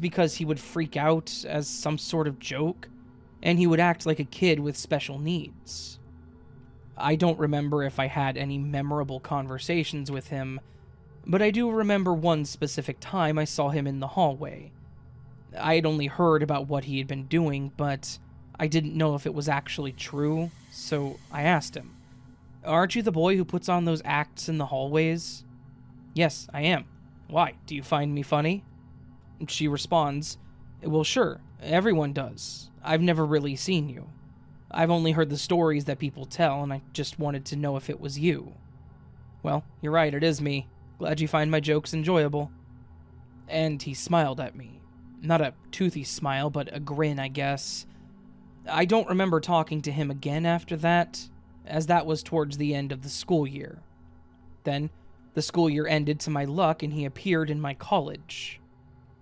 because he would freak out as some sort of joke, and he would act like a kid with special needs. I don't remember if I had any memorable conversations with him, but I do remember one specific time I saw him in the hallway. I had only heard about what he had been doing, but I didn't know if it was actually true, so I asked him, "Aren't you the boy who puts on those acts in the hallways?" "Yes, I am. Why, do you find me funny?" She responds, "Well, sure, everyone does. I've never really seen you. I've only heard the stories that people tell, and I just wanted to know if it was you." "Well, you're right, it is me. Glad you find my jokes enjoyable." And he smiled at me. Not a toothy smile, but a grin, I guess. I don't remember talking to him again after that, as that was towards the end of the school year. Then, the school year ended to my luck and he appeared in my college.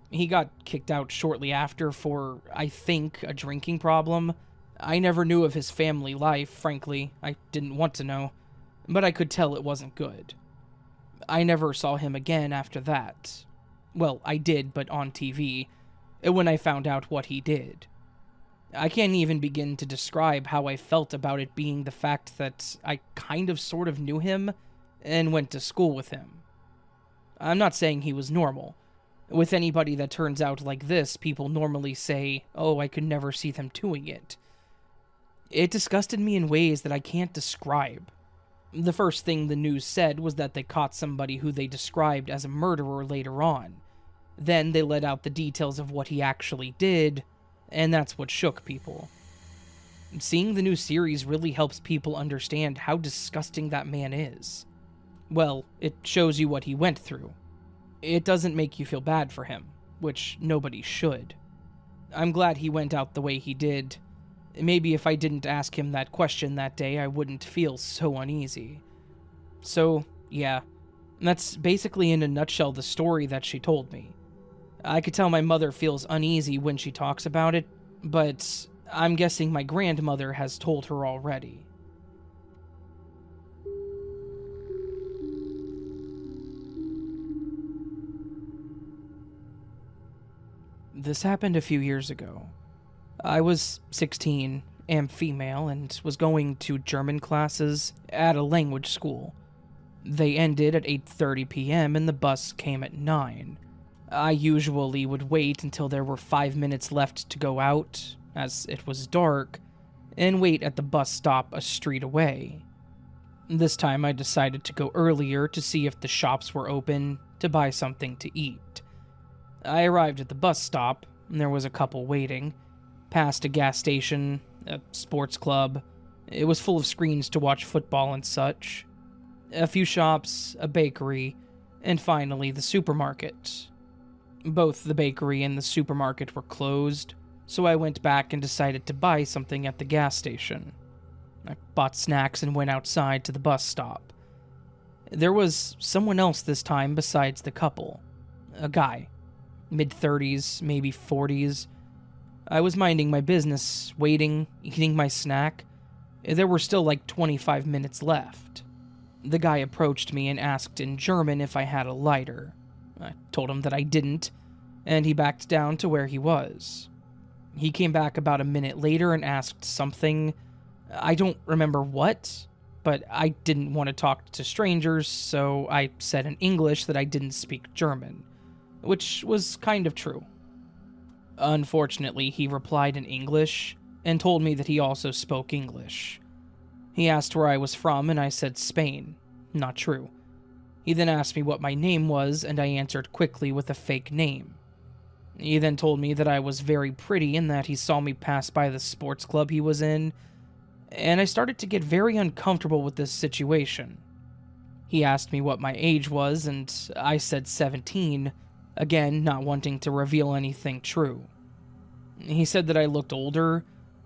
He got kicked out shortly after for, I think, a drinking problem. I never knew of his family life, frankly. I didn't want to know, but I could tell it wasn't good. I never saw him again after that. Well, I did, but on TV, when I found out what he did. I can't even begin to describe how I felt about it being the fact that I kind of sort of knew him and went to school with him. I'm not saying he was normal. With anybody that turns out like this, people normally say, "Oh, I could never see them doing it." It disgusted me in ways that I can't describe. The first thing the news said was that they caught somebody who they described as a murderer later on. Then they let out the details of what he actually did, and that's what shook people. Seeing the new series really helps people understand how disgusting that man is. Well, it shows you what he went through. It doesn't make you feel bad for him, which nobody should. I'm glad he went out the way he did. Maybe if I didn't ask him that question that day, I wouldn't feel so uneasy. So, yeah, that's basically in a nutshell the story that she told me. I could tell my mother feels uneasy when she talks about it, but I'm guessing my grandmother has told her already. This happened a few years ago. I was 16, am female, and was going to German classes at a language school. They ended at 8:30 p.m. and the bus came at 9. I usually would wait until there were 5 minutes left to go out, as it was dark, and wait at the bus stop a street away. This time I decided to go earlier to see if the shops were open to buy something to eat. I arrived at the bus stop, and there was a couple waiting, past a gas station, a sports club. It was full of screens to watch football and such. A few shops, a bakery, and finally the supermarket. Both the bakery and the supermarket were closed, so I went back and decided to buy something at the gas station. I bought snacks and went outside to the bus stop. There was someone else this time besides the couple. A guy. Mid-30s, maybe 40s. I was minding my business, waiting, eating my snack. There were still like 25 minutes left. The guy approached me and asked in German if I had a lighter. I told him that I didn't, and he backed down to where he was. He came back about a minute later and asked something. I don't remember what, but I didn't want to talk to strangers, so I said in English that I didn't speak German, which was kind of true. Unfortunately, he replied in English and told me that he also spoke English. He asked where I was from, and I said Spain. Not true. He then asked me what my name was, and I answered quickly with a fake name. He then told me that I was very pretty and that he saw me pass by the sports club he was in, and I started to get very uncomfortable with this situation. He asked me what my age was, and I said 17, again not wanting to reveal anything true. He said that I looked older.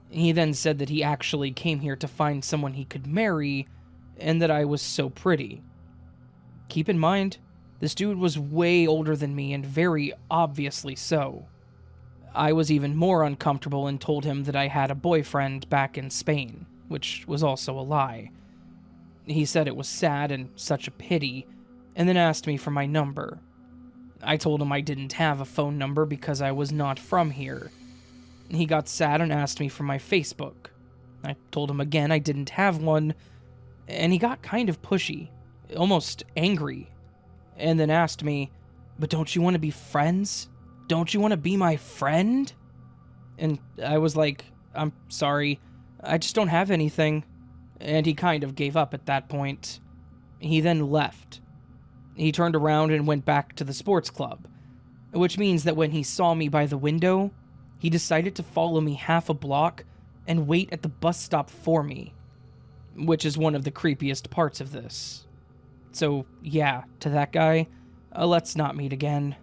He then said that he actually came here to find someone he could marry, and that I was so pretty. Keep in mind, this dude was way older than me and very obviously so. I was even more uncomfortable and told him that I had a boyfriend back in Spain, which was also a lie. He said it was sad and such a pity, and then asked me for my number. I told him I didn't have a phone number because I was not from here. He got sad and asked me for my Facebook. I told him again I didn't have one, and he got kind of pushy, almost angry, and then asked me, "But don't you want to be friends? Don't you want to be my friend?" And I was like, "I'm sorry, I just don't have anything." And he kind of gave up at that point. He then left. He turned around and went back to the sports club, which means that when he saw me by the window, he decided to follow me half a block and wait at the bus stop for me, which is one of the creepiest parts of this. So yeah, to that guy, let's not meet again.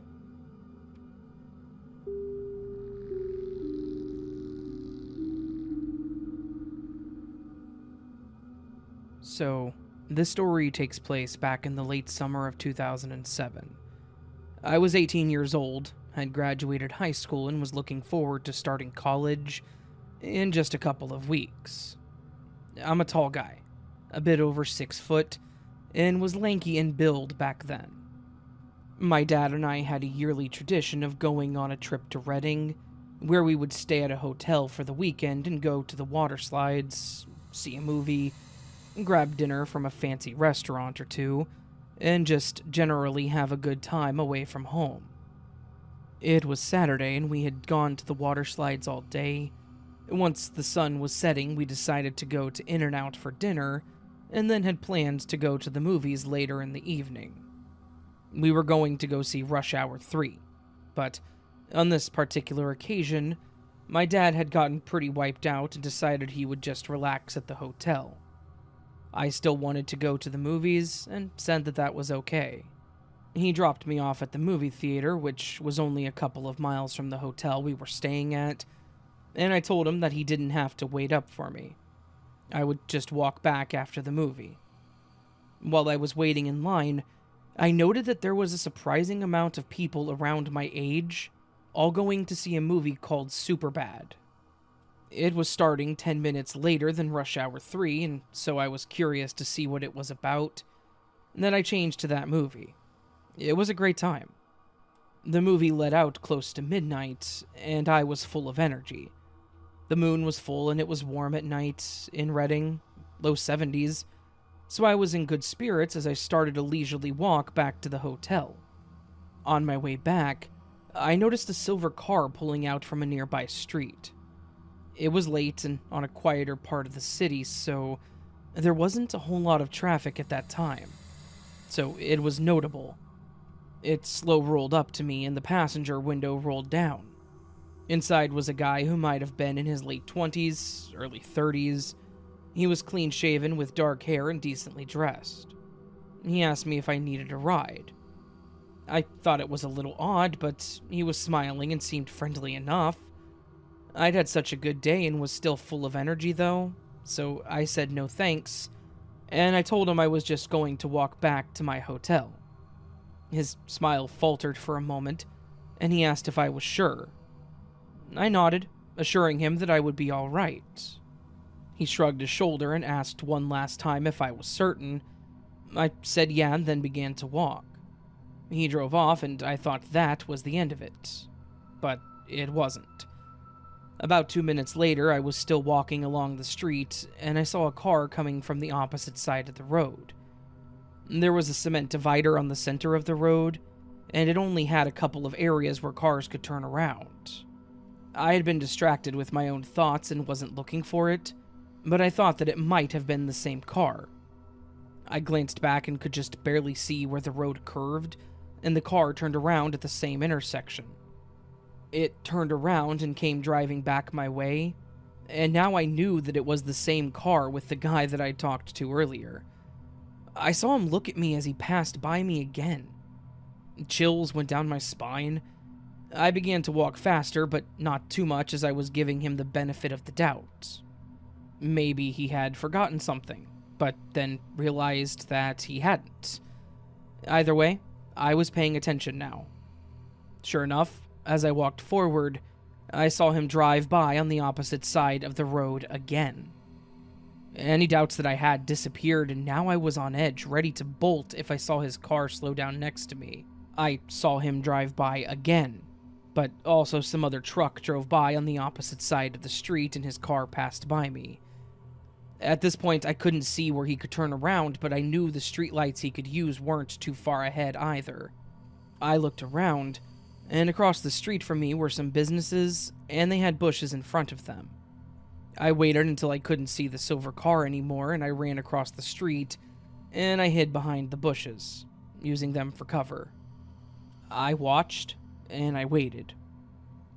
So, this story takes place back in the late summer of 2007. I was 18 years old, had graduated high school and was looking forward to starting college in just a couple of weeks. I'm a tall guy, a bit over 6 foot, and was lanky in build back then. My dad and I had a yearly tradition of going on a trip to Reading, where we would stay at a hotel for the weekend and go to the water slides, see a movie, grab dinner from a fancy restaurant or two, and just generally have a good time away from home. It was Saturday and we had gone to the water slides all day. Once the sun was setting, we decided to go to In-N-Out for dinner, and then had plans to go to the movies later in the evening. We were going to go see Rush Hour 3, but on this particular occasion, my dad had gotten pretty wiped out and decided he would just relax at the hotel. I still wanted to go to the movies and said that that was okay. He dropped me off at the movie theater, which was only a couple of miles from the hotel we were staying at, and I told him that he didn't have to wait up for me. I would just walk back after the movie. While I was waiting in line, I noted that there was a surprising amount of people around my age, all going to see a movie called Superbad. It was starting 10 minutes later than Rush Hour 3, and so I was curious to see what it was about. And then I changed to that movie. It was a great time. The movie let out close to midnight, and I was full of energy. The moon was full and it was warm at night in Reading, low 70s, so I was in good spirits as I started a leisurely walk back to the hotel. On my way back, I noticed a silver car pulling out from a nearby street. It was late and on a quieter part of the city, so there wasn't a whole lot of traffic at that time. So it was notable. It slow rolled up to me and the passenger window rolled down. Inside was a guy who might have been in his late 20s, early 30s. He was clean-shaven with dark hair and decently dressed. He asked me if I needed a ride. I thought it was a little odd, but he was smiling and seemed friendly enough. I'd had such a good day and was still full of energy, though, so I said no thanks, and I told him I was just going to walk back to my hotel. His smile faltered for a moment, and he asked if I was sure. I nodded, assuring him that I would be all right. He shrugged his shoulder and asked one last time if I was certain. I said yeah and then began to walk. He drove off and I thought that was the end of it. But it wasn't. About 2 minutes later, I was still walking along the street and I saw a car coming from the opposite side of the road. There was a cement divider on the center of the road, and it only had a couple of areas where cars could turn around. I had been distracted with my own thoughts and wasn't looking for it, but I thought that it might have been the same car. I glanced back and could just barely see where the road curved, and the car turned around at the same intersection. It turned around and came driving back my way, and now I knew that it was the same car with the guy that I talked to earlier. I saw him look at me as he passed by me again. Chills went down my spine. I began to walk faster, but not too much as I was giving him the benefit of the doubt. Maybe he had forgotten something, but then realized that he hadn't. Either way, I was paying attention now. Sure enough, as I walked forward, I saw him drive by on the opposite side of the road again. Any doubts that I had disappeared, and now I was on edge, ready to bolt if I saw his car slow down next to me. I saw him drive by again, but also some other truck drove by on the opposite side of the street and his car passed by me. At this point, I couldn't see where he could turn around, but I knew the streetlights he could use weren't too far ahead either. I looked around, and across the street from me were some businesses, and they had bushes in front of them. I waited until I couldn't see the silver car anymore, and I ran across the street, and I hid behind the bushes, using them for cover. I watched, and I waited.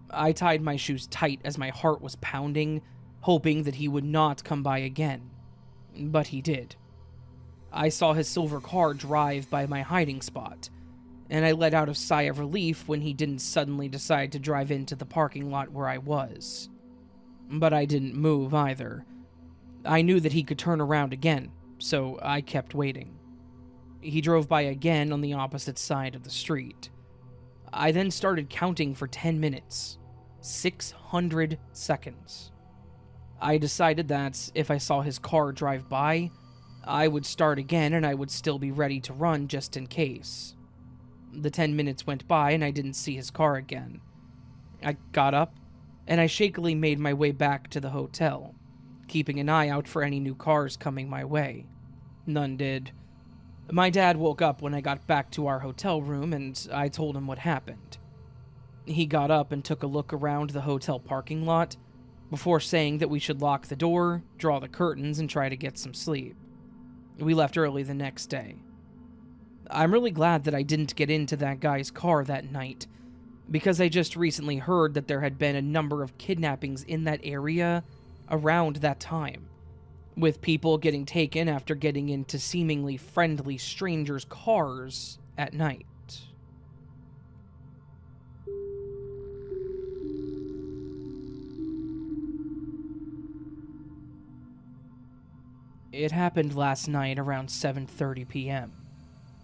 I tied my shoes tight as my heart was pounding, hoping that he would not come by again. But he did. I saw his silver car drive by my hiding spot, and I let out a sigh of relief when he didn't suddenly decide to drive into the parking lot where I was. But I didn't move either. I knew that he could turn around again, so I kept waiting. He drove by again on the opposite side of the street. I then started counting for 10 minutes. 600 seconds. I decided that if I saw his car drive by, I would start again and I would still be ready to run just in case. The 10 minutes went by and I didn't see his car again. I got up and I shakily made my way back to the hotel, keeping an eye out for any new cars coming my way. None did. My dad woke up when I got back to our hotel room and I told him what happened. He got up and took a look around the hotel parking lot before saying that we should lock the door, draw the curtains, and try to get some sleep. We left early the next day. I'm really glad that I didn't get into that guy's car that night, because I just recently heard that there had been a number of kidnappings in that area around that time, with people getting taken after getting into seemingly friendly strangers' cars at night. It happened last night around 7:30 p.m.,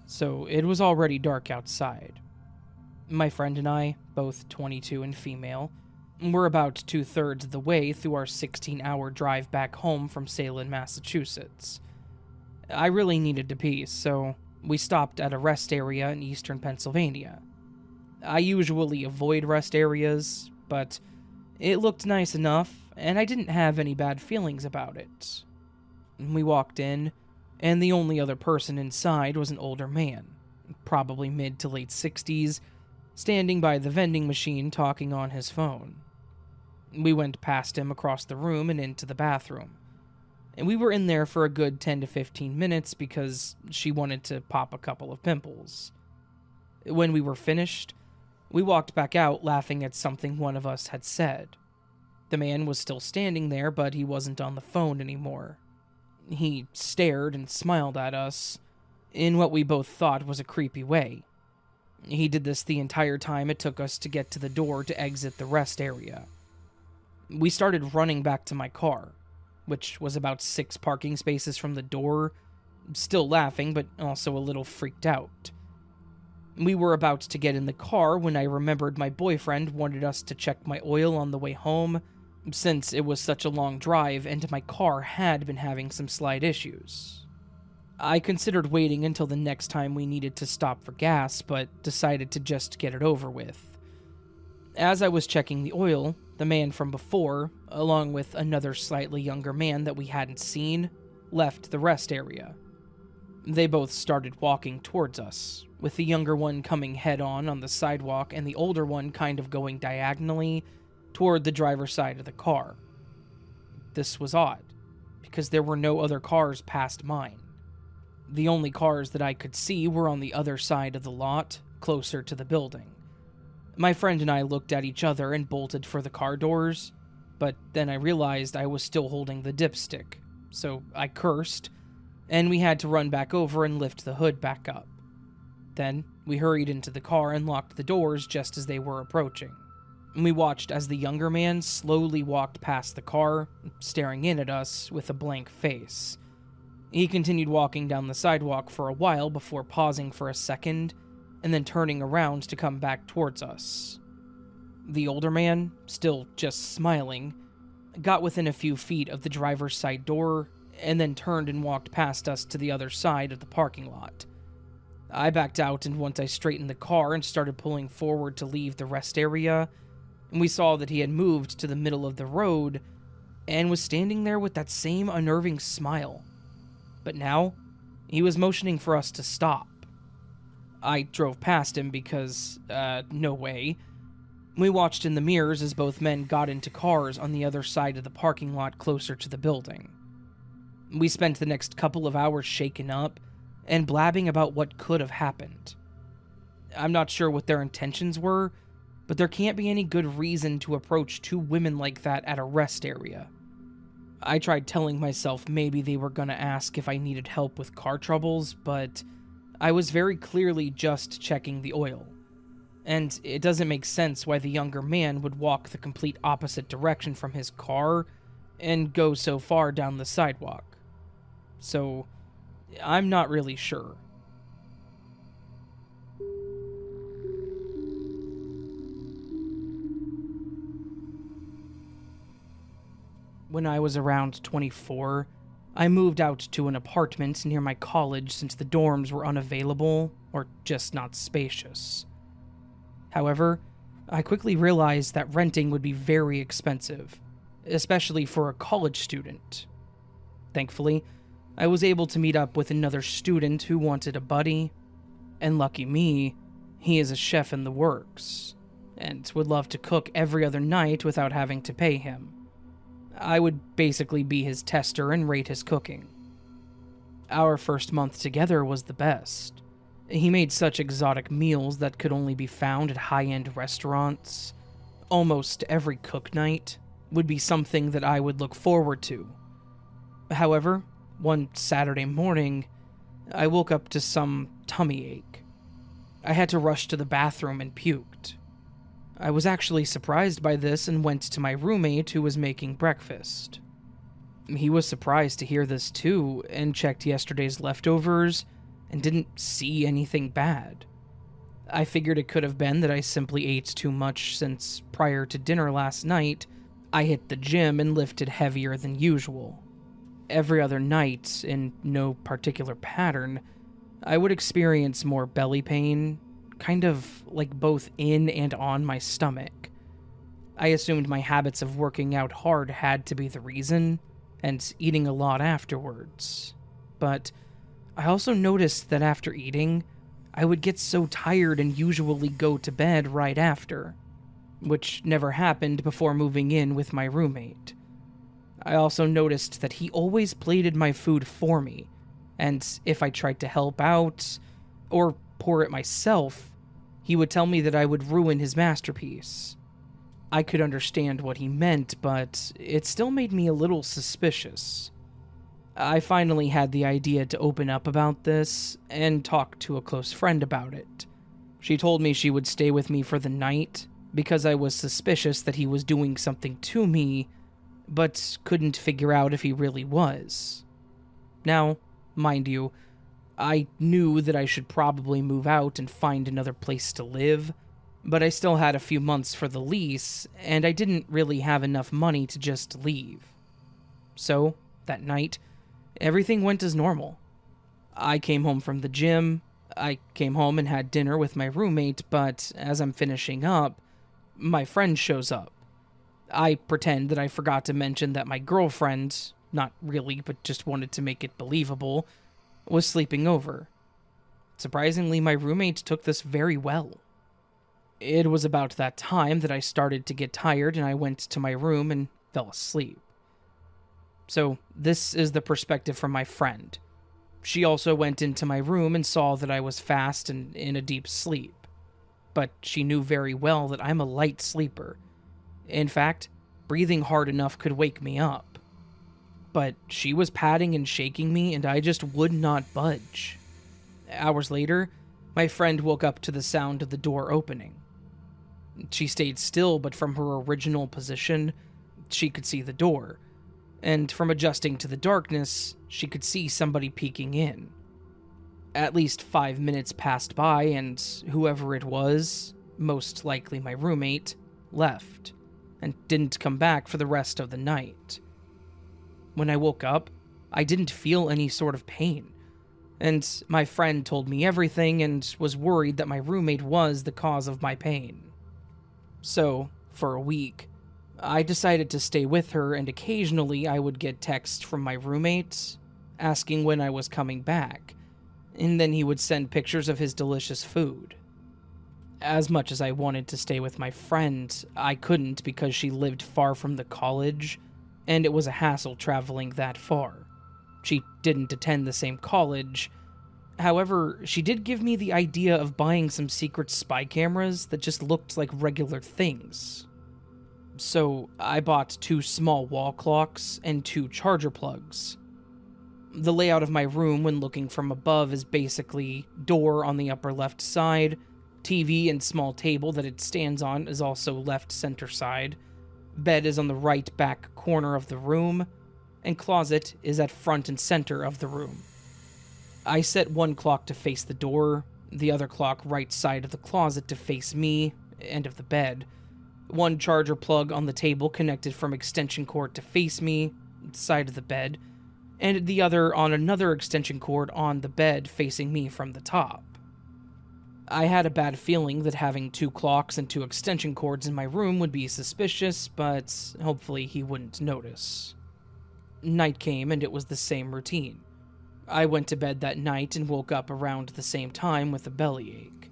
so it was already dark outside. My friend and I, both 22 and female, were about 2/3 of the way through our 16-hour drive back home from Salem, Massachusetts. I really needed to pee, so we stopped at a rest area in eastern Pennsylvania. I usually avoid rest areas, but it looked nice enough, and I didn't have any bad feelings about it. We walked in, and the only other person inside was an older man, probably mid to late 60s, standing by the vending machine talking on his phone. We went past him across the room and into the bathroom, and we were in there for a good 10 to 15 minutes because she wanted to pop a couple of pimples. When we were finished, we walked back out laughing at something one of us had said. The man was still standing there, but he wasn't on the phone anymore. He stared and smiled at us, in what we both thought was a creepy way. He did this the entire time it took us to get to the door to exit the rest area. We started running back to my car, which was about 6 parking spaces from the door, still laughing but also a little freaked out. We were about to get in the car when I remembered my boyfriend wanted us to check my oil on the way home, since it was such a long drive and my car had been having some slight issues. I considered waiting until the next time we needed to stop for gas, but decided to just get it over with. As I was checking the oil, the man from before, along with another slightly younger man that we hadn't seen, left the rest area. They both started walking towards us, with the younger one coming head-on on the sidewalk and the older one kind of going diagonally toward the driver's side of the car. This was odd, because there were no other cars past mine. The only cars that I could see were on the other side of the lot, closer to the building. My friend and I looked at each other and bolted for the car doors, but then I realized I was still holding the dipstick, so I cursed, and we had to run back over and lift the hood back up. Then, we hurried into the car and locked the doors just as they were approaching. We watched as the younger man slowly walked past the car, staring in at us with a blank face. He continued walking down the sidewalk for a while before pausing for a second, and then turning around to come back towards us. The older man, still just smiling, got within a few feet of the driver's side door, and then turned and walked past us to the other side of the parking lot. I backed out, and once I straightened the car and started pulling forward to leave the rest area, we saw that he had moved to the middle of the road and was standing there with that same unnerving smile. But now, he was motioning for us to stop. I drove past him because, no way. We watched in the mirrors as both men got into cars on the other side of the parking lot closer to the building. We spent the next couple of hours shaken up and blabbing about what could have happened. I'm not sure what their intentions were, but there can't be any good reason to approach 2 women like that at a rest area. I tried telling myself maybe they were gonna ask if I needed help with car troubles, but I was very clearly just checking the oil. And it doesn't make sense why the younger man would walk the complete opposite direction from his car and go so far down the sidewalk. So, I'm not really sure. When I was around 24, I moved out to an apartment near my college since the dorms were unavailable or just not spacious. However, I quickly realized that renting would be very expensive, especially for a college student. Thankfully, I was able to meet up with another student who wanted a buddy, and lucky me, he is a chef in the works, and would love to cook every other night without having to pay him. I would basically be his tester and rate his cooking. Our first month together was the best. He made such exotic meals that could only be found at high-end restaurants. Almost every cook night would be something that I would look forward to. However, one Saturday morning, I woke up to some tummy ache. I had to rush to the bathroom and puked. I was actually surprised by this and went to my roommate who was making breakfast. He was surprised to hear this too and checked yesterday's leftovers and didn't see anything bad. I figured it could have been that I simply ate too much since prior to dinner last night, I hit the gym and lifted heavier than usual. Every other night, in no particular pattern, I would experience more belly pain, kind of like both in and on my stomach. I assumed my habits of working out hard had to be the reason, and eating a lot afterwards. But I also noticed that after eating, I would get so tired and usually go to bed right after, which never happened before moving in with my roommate. I also noticed that he always plated my food for me, and if I tried to help out, or pour it myself, he would tell me that I would ruin his masterpiece. I could understand what he meant, but it still made me a little suspicious. I finally had the idea to open up about this and talk to a close friend about it. She told me she would stay with me for the night because I was suspicious that he was doing something to me, but couldn't figure out if he really was. Now, mind you, I knew that I should probably move out and find another place to live, but I still had a few months for the lease, and I didn't really have enough money to just leave. So, that night, everything went as normal. I came home from the gym, I came home and had dinner with my roommate, but as I'm finishing up, my friend shows up. I pretend that I forgot to mention that my girlfriend, not really, but just wanted to make it believable, was sleeping over. Surprisingly, my roommate took this very well. It was about that time that I started to get tired and I went to my room and fell asleep. So, this is the perspective from my friend. She also went into my room and saw that I was fast and in a deep sleep. But she knew very well that I'm a light sleeper. In fact, breathing hard enough could wake me up. But she was patting and shaking me, and I just would not budge. Hours later, my friend woke up to the sound of the door opening. She stayed still, but from her original position, she could see the door, and from adjusting to the darkness, she could see somebody peeking in. At least 5 minutes passed by, and whoever it was, most likely my roommate, left, and didn't come back for the rest of the night. When I woke up, I didn't feel any sort of pain, and my friend told me everything and was worried that my roommate was the cause of my pain. So, for a week, I decided to stay with her, and occasionally I would get texts from my roommate asking when I was coming back, and then he would send pictures of his delicious food. As much as I wanted to stay with my friend, I couldn't because she lived far from the college, and it was a hassle traveling that far. She didn't attend the same college. However, she did give me the idea of buying some secret spy cameras that just looked like regular things. So, I bought 2 small wall clocks and 2 charger plugs. The layout of my room when looking from above is basically door on the upper left side, TV and small table that it stands on is also left center side, bed is on the right back corner of the room, and closet is at front and center of the room. I set one clock to face the door, the other clock right side of the closet to face me, and of the bed, One charger plug on the table connected from extension cord to face me, side of the bed, and the other on another extension cord on the bed facing me from the top. I had a bad feeling that having 2 clocks and 2 extension cords in my room would be suspicious, but hopefully he wouldn't notice. Night came and it was the same routine. I went to bed that night and woke up around the same time with a bellyache.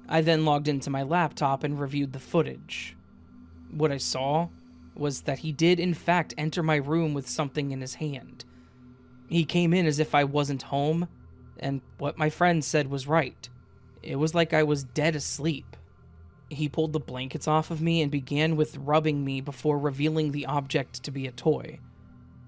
I then logged into my laptop and reviewed the footage. What I saw was that he did in fact enter my room with something in his hand. He came in as if I wasn't home, and what my friend said was right. It was like I was dead asleep. He pulled the blankets off of me and began with rubbing me before revealing the object to be a toy.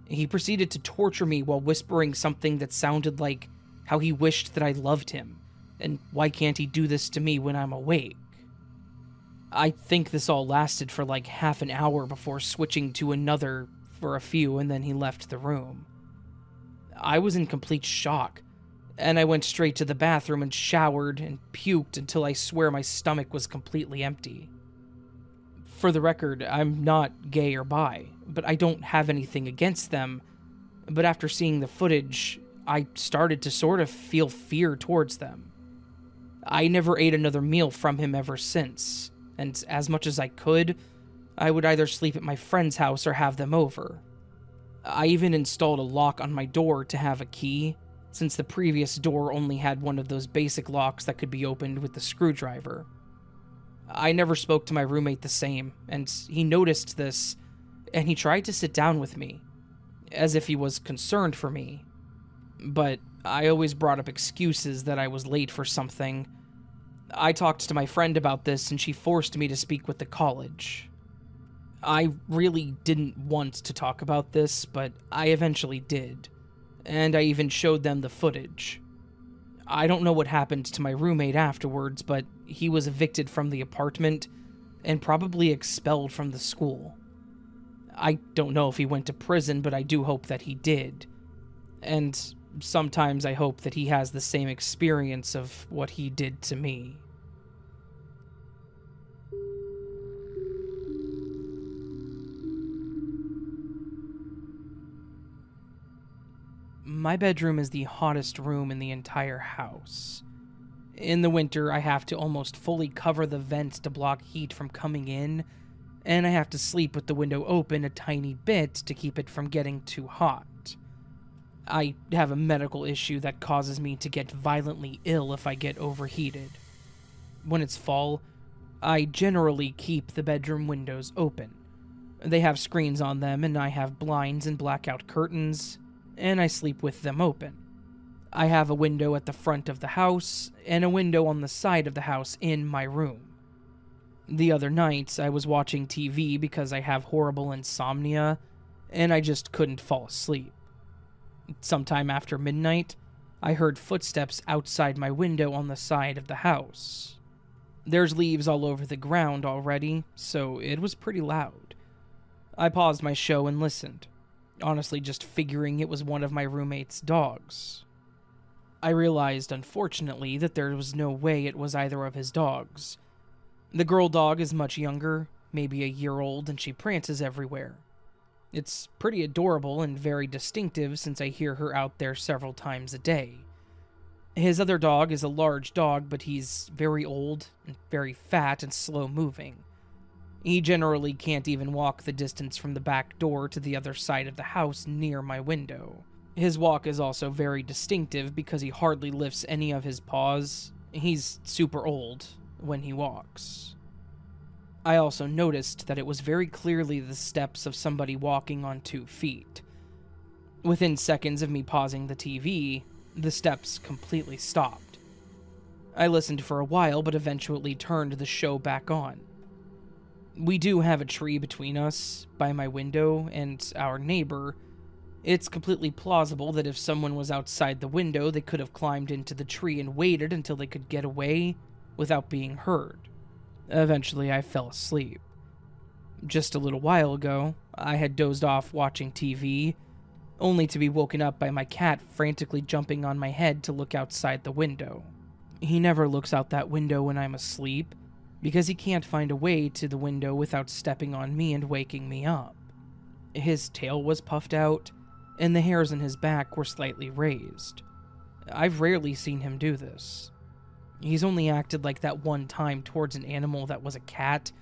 He proceeded to torture me while whispering something that sounded like how he wished that I loved him, and why can't he do this to me when I'm awake? I think this all lasted for like half an hour before switching to another for a few, and then he left the room. I was in complete shock, and I went straight to the bathroom and showered and puked until I swear my stomach was completely empty. For the record, I'm not gay or bi, but I don't have anything against them. But after seeing the footage, I started to sort of feel fear towards them. I never ate another meal from him ever since, and as much as I could, I would either sleep at my friend's house or have them over. I even installed a lock on my door to have a key, since the previous door only had one of those basic locks that could be opened with the screwdriver. I never spoke to my roommate the same, and he noticed this, and he tried to sit down with me, as if he was concerned for me. But I always brought up excuses that I was late for something. I talked to my friend about this, and she forced me to speak with the college. I really didn't want to talk about this, but I eventually did, and I even showed them the footage. I don't know what happened to my roommate afterwards, but he was evicted from the apartment and probably expelled from the school. I don't know if he went to prison, but I do hope that he did. And sometimes I hope that he has the same experience of what he did to me. My bedroom is the hottest room in the entire house. In the winter, I have to almost fully cover the vent to block heat from coming in, and I have to sleep with the window open a tiny bit to keep it from getting too hot. I have a medical issue that causes me to get violently ill if I get overheated. When it's fall, I generally keep the bedroom windows open. They have screens on them, and I have blinds and blackout curtains, and I sleep with them open. I have a window at the front of the house, and a window on the side of the house in my room. The other night, I was watching TV because I have horrible insomnia, and I just couldn't fall asleep. Sometime after midnight, I heard footsteps outside my window on the side of the house. There's leaves all over the ground already, so it was pretty loud. I paused my show and listened, honestly just figuring it was one of my roommate's dogs. I realized, unfortunately, that there was no way it was either of his dogs. The girl dog is much younger, maybe a year old, and she prances everywhere. It's pretty adorable and very distinctive since I hear her out there several times a day. His other dog is a large dog, but he's very old and very fat and slow-moving. He generally can't even walk the distance from the back door to the other side of the house near my window. His walk is also very distinctive because he hardly lifts any of his paws. He's super old when he walks. I also noticed that it was very clearly the steps of somebody walking on 2 feet. Within seconds of me pausing the TV, the steps completely stopped. I listened for a while, but eventually turned the show back on. We do have a tree between us, by my window, and our neighbor. It's completely plausible that if someone was outside the window, they could have climbed into the tree and waited until they could get away without being heard. Eventually, I fell asleep. Just a little while ago, I had dozed off watching TV, only to be woken up by my cat frantically jumping on my head to look outside the window. He never looks out that window when I'm asleep, because he can't find a way to the window without stepping on me and waking me up. His tail was puffed out, and the hairs on his back were slightly raised. I've rarely seen him do this. He's only acted like that one time towards an animal that was a cat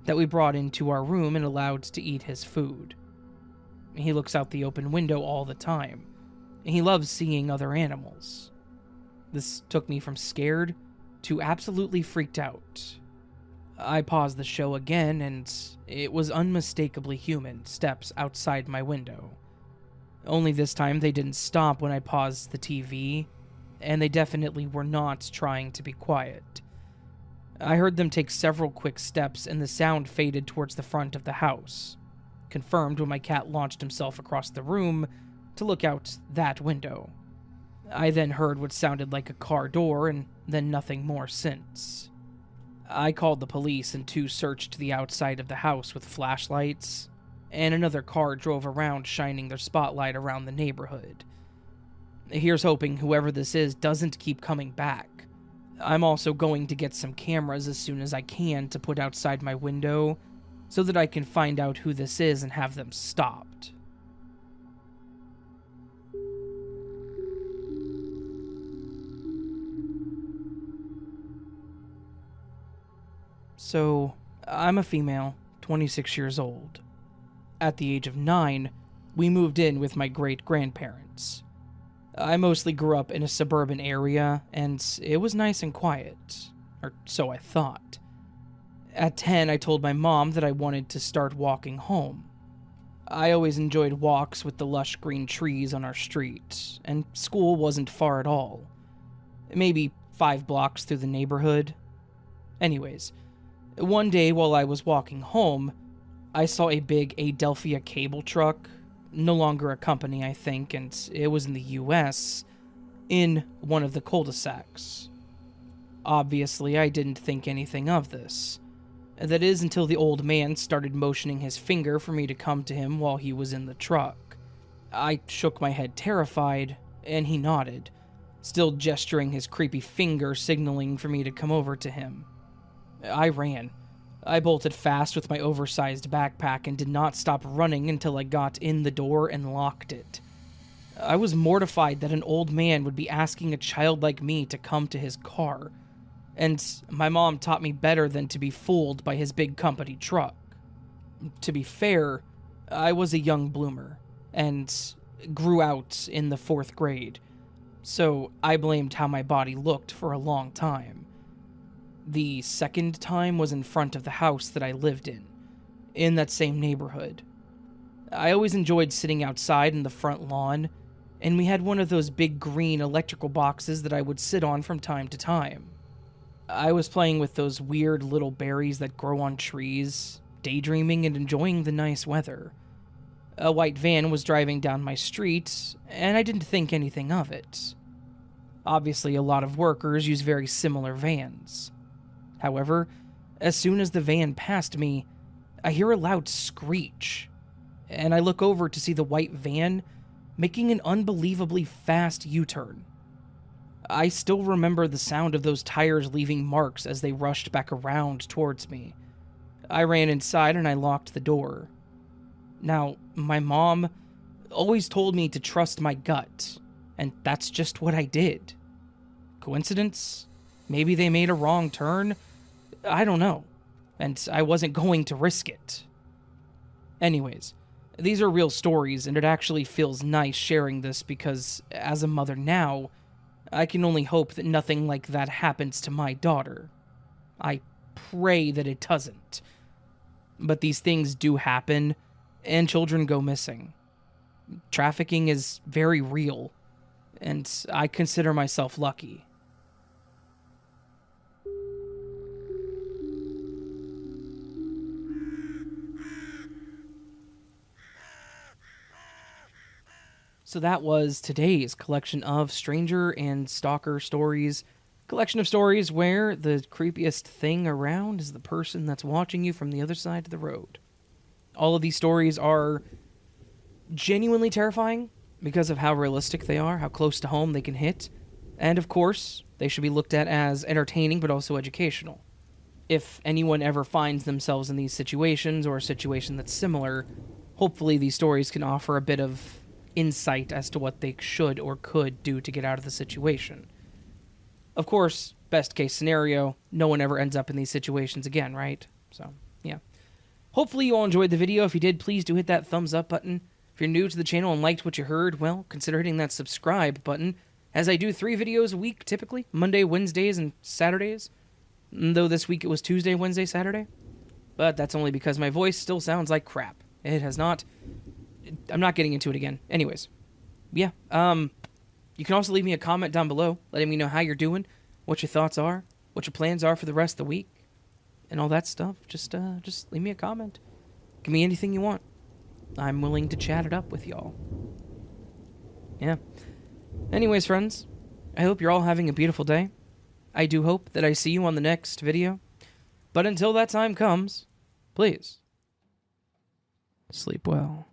that we brought into our room and allowed to eat his food. He looks out the open window all the time. He loves seeing other animals. This took me from scared to absolutely freaked out. I paused the show again, and it was unmistakably human steps outside my window. Only this time they didn't stop when I paused the TV, and they definitely were not trying to be quiet. I heard them take several quick steps, and the sound faded towards the front of the house, confirmed when my cat launched himself across the room to look out that window. I then heard what sounded like a car door, and then nothing more since. I called the police, and 2 searched the outside of the house with flashlights, and another car drove around shining their spotlight around the neighborhood. Here's hoping whoever this is doesn't keep coming back. I'm also going to get some cameras as soon as I can to put outside my window so that I can find out who this is and have them stopped. So, I'm a female, 26 years old. At the age of 9, we moved in with my great-grandparents. I mostly grew up in a suburban area, and it was nice and quiet, or so I thought. At 10, I told my mom that I wanted to start walking home. I always enjoyed walks with the lush green trees on our street, and school wasn't far at all. Maybe 5 blocks through the neighborhood. Anyways, one day while I was walking home, I saw a big Adelphia cable truck, no longer a company, I think, and it was in the US, in one of the cul-de-sacs. Obviously, I didn't think anything of this. That is until the old man started motioning his finger for me to come to him while he was in the truck. I shook my head terrified, and he nodded, still gesturing his creepy finger signaling for me to come over to him. I ran. I bolted fast with my oversized backpack and did not stop running until I got in the door and locked it. I was mortified that an old man would be asking a child like me to come to his car, and my mom taught me better than to be fooled by his big company truck. To be fair, I was a young bloomer, and grew out in the 4th grade, so I blamed how my body looked for a long time. The second time was in front of the house that I lived in that same neighborhood. I always enjoyed sitting outside in the front lawn, and we had one of those big green electrical boxes that I would sit on from time to time. I was playing with those weird little berries that grow on trees, daydreaming and enjoying the nice weather. A white van was driving down my street, and I didn't think anything of it. Obviously, a lot of workers use very similar vans. However, as soon as the van passed me, I hear a loud screech, and I look over to see the white van making an unbelievably fast U-turn. I still remember the sound of those tires leaving marks as they rushed back around towards me. I ran inside and I locked the door. Now, my mom always told me to trust my gut, and that's just what I did. Coincidence? Maybe they made a wrong turn? I don't know, and I wasn't going to risk it. Anyways, these are real stories, and it actually feels nice sharing this because, as a mother now, I can only hope that nothing like that happens to my daughter. I pray that it doesn't. But these things do happen, and children go missing. Trafficking is very real, and I consider myself lucky. So that was today's collection of Stranger and Stalker stories. Collection of stories where the creepiest thing around is the person that's watching you from the other side of the road. All of these stories are genuinely terrifying because of how realistic they are, how close to home they can hit, and of course, they should be looked at as entertaining but also educational. if anyone ever finds themselves in these situations or a situation that's similar, hopefully these stories can offer a bit of insight as to what they should or could do to get out of the situation. Of course, best case scenario, no one ever ends up in these situations again, right? So, yeah. Hopefully you all enjoyed the video. If you did, please do hit that thumbs up button. If you're new to the channel and liked what you heard, well, consider hitting that subscribe button, as I do 3 videos a week, typically, Monday, Wednesdays, and Saturdays. Though this week it was Tuesday, Wednesday, Saturday. But that's only because my voice still sounds like crap. It has not... I'm not getting into it again. Anyways. Yeah. You can also leave me a comment down below, letting me know how you're doing, what your thoughts are, what your plans are for the rest of the week, and all that stuff. Just leave me a comment. Give me anything you want. I'm willing to chat it up with y'all. Yeah. Anyways, friends, I hope you're all having a beautiful day. I do hope that I see you on the next video. But until that time comes, please, sleep well.